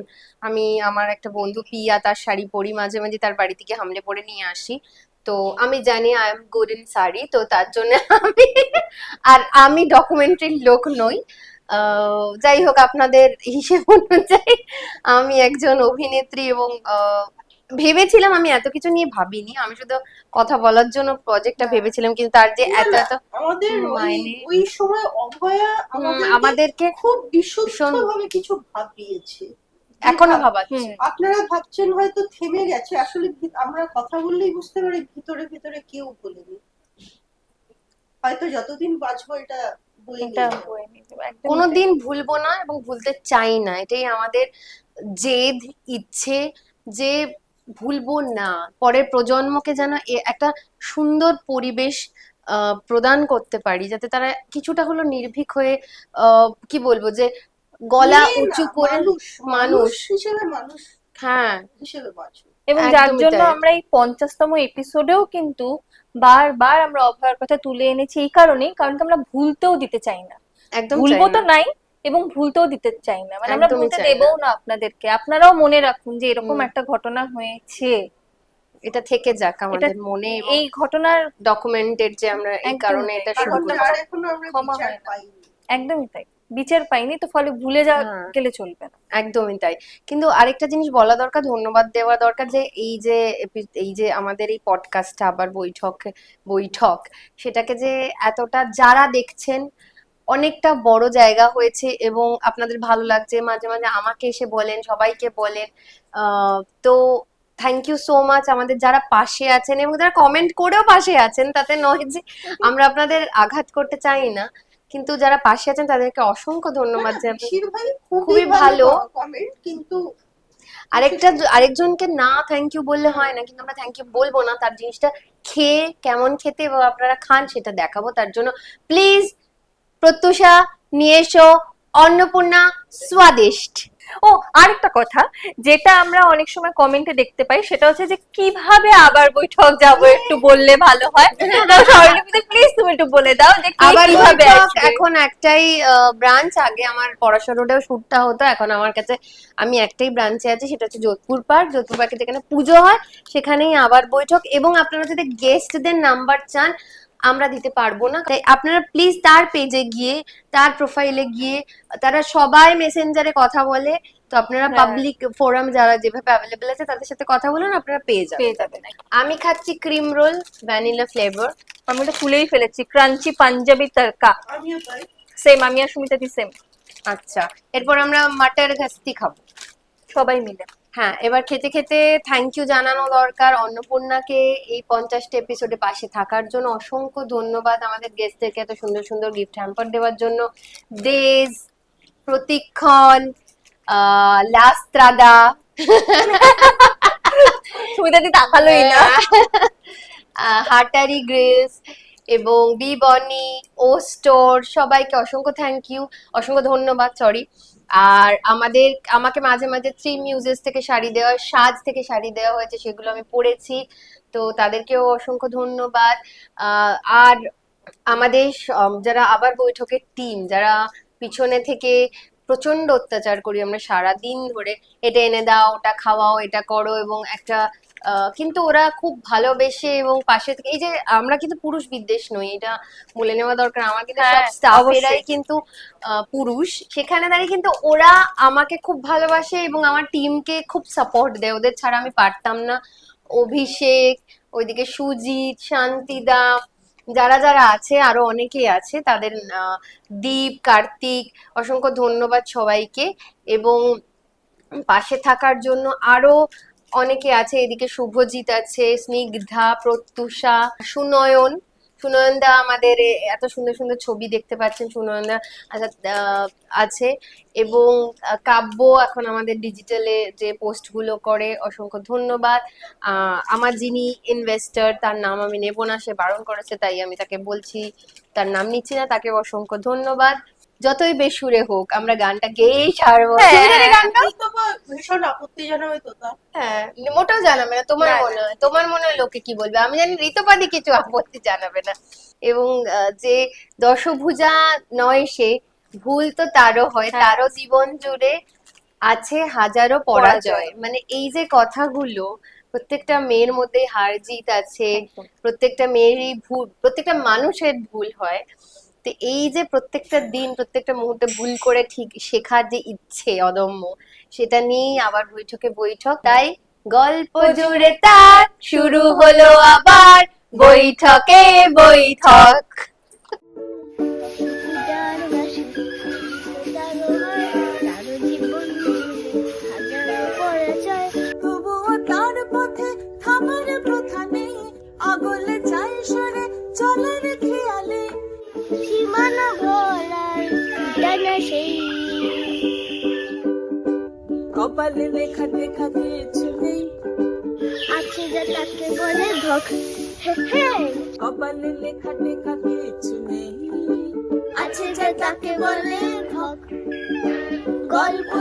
আমি আমার একটা বন্ধু পিয়া, তার শাড়ি পরি মাঝে মাঝে, তার বাড়ি থেকে হামলে পরে নিয়ে আসি। তো আমি জানি I am good in sari, তো তার জন্য আমি ডকুমেন্টারির লোক নই। যাই হোক, আপনাদের হিসেব অনুযায়ী আমি একজন অভিনেত্রী এবং ভেবেছিলাম, আমি এত কিছু নিয়ে ভাবিনি, আমি শুধু কথা বলার জন্য প্রজেক্টটা ভেবেছিলাম, কিন্তু তার যে এত আমাদের ওই সময় অভয়া আমাদেরকে খুব বিশুদ্ধভাবে কিছু ভাবিয়েছে, এখনো ভাবাচ্ছে। আপনারা ভাবছেন হয়তো থেমে গেছে, আসলে আমরা কথা বললেই বুঝতে পারি ভিতরে ভিতরে কেউ বলেনি। হয়তো যতদিন বাঁচবো এটা কোনোদিন ভুলবো না এবং ভুলতে চাই না, এটাই আমাদের জেদ, ইচ্ছে যে ভুলবো না। পরের প্রজন্মকে যেন একটা সুন্দর পরিবেশ প্রদান করতে পারি, যাতে তারা কিছুটা হলো নির্ভীক হয়ে কি বলবো, যে গলা উঁচু করে মানুষ হিসেবে মানুষ হ্যাঁ হিসেবে বাঁচবে। এবং যার জন্য আমরা এই 50তম এপিসোডেও কিন্তু বারবার আমরা অভয়ার কথা তুলে এনেছি, এই কারণেই, কারণ আমরা ভুলতেও দিতে চাই না। একদম ভুলবো তো নাই এবং ভুলতেও দিতে চাই না, মানে আমরা ভুলতে দেবও না আপনাদেরকে। আপনারাও মনে রাখুন যে এরকম একটা ঘটনা হয়েছে, এটা থেকে যাক আমাদের মনে। এই ঘটনার ডকুমেন্টেড যে আমরা এই কারণে এটা শুরু করেছি। একদমই তাই, বিচার পাইনি, তো ফলে ভুলে গেলে চলবে না। একদমই তাই। কিন্তু আরেকটা জিনিস বলা দরকার, ধন্যবাদ দেওয়া দরকার, যে এই যে আমাদের এই পডকাস্টটা আবার বৈঠক সেটাকে যে এতটা যারা দেখছেন, অনেকটা বড় জায়গা হয়েছে এবং আপনাদের ভালো লাগছে, মাঝে মাঝে আমাকে এসে বলেন, সবাইকে বলেন। তো থ্যাংক ইউ সো মাচ আমাদের যারা পাশে আছেন এবং যারা কমেন্ট করেও পাশে আছেন, তাতে নয় যে আমরা আপনাদের আঘাত করতে চাই না, কিন্তু যারা পাশে আছেন তাদেরকে অসংখ্য ধন্যবাদ। যে খুবই ভালো কমেন্ট, কিন্তু আরেকজনকে না থ্যাংক ইউ বললে হয় না, কিন্তু আমরা থ্যাংক ইউ বলবো না, তার জিনিসটা খেয়ে কেমন খেতে এবং আপনারা খান সেটা দেখাবো। তার জন্য প্লিজ প্রত্যুষা নিয়ে এসো অন্নপূর্ণা স্বাদিষ্ট। ও আরেকটা কথা যেটা আমরা অনেক সময় কমেন্টে দেখতে পাই সেটা হচ্ছে যে কিভাবে আবার বৈঠক যাব একটু বললে ভালো হয়। স্বর্ণলিপি প্লিজ তুমি একটু বলে দাও যে আবার কিভাবে বৈঠক আসবে। এখন একটাই ব্রাঞ্চ, আগে আমার পড়াশোনা রোডেও শুটটা হতো, এখন আমার কাছে আমি একটাই ব্রাঞ্চে আছি, সেটা হচ্ছে যোধপুর পার্ক। যোধপুর পার্কে যেখানে পুজো হয় সেখানেই আবার বৈঠক। এবং আপনারা যদি গেস্টদের নাম্বার চান আমরা দিতে পারবো না, তাই আপনারা প্লিজ তার পেজে গিয়ে তার প্রোফাইলে গিয়ে, তারা সবাই মেসেঞ্জারে কথা বলে, তো আপনারা পাবলিক ফোরাম যারা যেভাবে অ্যাভেলেবল আছে তাদের সাথে কথা বলুন, আপনারা পেয়ে যাবেন। আমি খাচ্ছি ক্রিম রোল ভ্যানিলা ফ্লেভার। আমি তো খুলেই ফেলেছি, ক্রাঞ্চি পাঞ্জাবি তড়কা। সেম, আমি আর সুমিতা দি সেম। আচ্ছা, এরপর আমরা মাটার ঘাস্তি খাবো সবাই মিলে। হ্যাঁ, এবার খেতে খেতে থ্যাংক ইউ জানানো দরকার অন্নপূর্ণাকে এই 50টা এপিসোডে পাশে থাকার জন্য। অসংখ্য ধন্যবাদ আমাদের গেস্টদেরকে এত সুন্দর সুন্দর গিফট হ্যাম্পার দেওয়ার জন্য। ডেজ, প্রতিক্ষণ, লাস্ত্রাদা, সুমিতা দি তাকালোই না, হাটারি গ্রিলস এবং বি বনি, ও স্টোর, সবাইকে অসংখ্য থ্যাংক ইউ, অসংখ্য ধন্যবাদ। সরি। আর আমাকে মাঝে মাঝে 3 মিউজেস থেকে শাড়ি দেওয়া, সাজ থেকে শাড়ি দেওয়া হয়েছে, সেগুলো আমি পরেছি, তো তাদেরকেও অসংখ্য ধন্যবাদ। আর আমাদের যারা আবার বৈঠকের টিম, যারা পিছনে থেকে প্রচন্ড অত্যাচার করি আমরা সারা দিন ধরে, এটা এনে দাও, ওটা খাওয়াও, এটা করো, এবং একটা কিন্তু ওরা খুব ভালোবেসে এবং পাশে থেকে, এই যে আমরা কিন্তু পুরুষ বিদ্বেষ নই, এটা বলে নেওয়া দরকার। আমার কিন্তু সব স্টাফেরাই কিন্তু পুরুষ, সেখানে দাঁড়িয়ে কিন্তু ওরা আমাকে খুব ভালোবাসে এবং আমার টিমকে খুব সাপোর্ট দেয়, ওদের ছাড়া আমি পারতাম না। অভিষেক, ওইদিকে সুজিত, শান্তিদা, যারা যারা আছে আরো অনেকেই আছে, তাদের দীপ, কার্তিক, অসংখ্য ধন্যবাদ সবাইকে। এবং পাশে থাকার জন্য আরো অনেকে আছে, এদিকে শুভজিৎ আছে, স্নিগ্ধা, প্রত্যুষা, সুনয়নদা আমাদের এত সুন্দর সুন্দর ছবি দেখতে পাচ্ছেন, সুনয়নদা আছে, এবং কাব্য এখন আমাদের ডিজিটালে যে পোস্টগুলো করে, অসংখ্য ধন্যবাদ। আমার যিনি ইনভেস্টর, তার নাম আমি নেব না, সে বারণ করেছে, তাই আমি তাকে বলছি, তার নাম নিচ্ছি না, তাকে অসংখ্য ধন্যবাদ। যতই বেসুরে হোক আমরা গানটা গেয়েই ছাড়বো। ভীষণ আপত্তি জানাবে তো তা? হ্যাঁ, মোটেও জানাবে না। তোমার মনে হয় লোকে কি বলবে, আমি জানি ঋতুপাদি কিছু আপত্তি জানাবে না। এবং যে দশভুজা নয় সে, ভুল তো তারও হয়, তারও জীবন জুড়ে আছে হাজারো পরাজয়। মানে এই যে কথাগুলো, প্রত্যেকটা মেয়ের মধ্যে হার জিত আছে, প্রত্যেকটা মেয়েরই ভুল, প্রত্যেকটা মানুষের ভুল হয়। তো এই যে প্রত্যেকটা দিন, প্রত্যেকটা মুহূর্তে ভুল করে ঠিক শেখার যে ইচ্ছে অদম্য, সেটা নিয়েই আবার বৈঠক। তাই গল্প জুড়ে তার শুরু হলো আবার বৈঠকে বৈঠক। তবুও তার পথে থামার প্রথা নেই, আগলে চাই সরে চলার খেয়ালে, সীমানা ভোলায় জানা সেই কপালে লেখা দেখা কিছু নেই, আছে যা তাকে বলে ধক। কপালে লেখা দেখা কিছু নেই, আছে যা তাকে বলে ধক। গল্প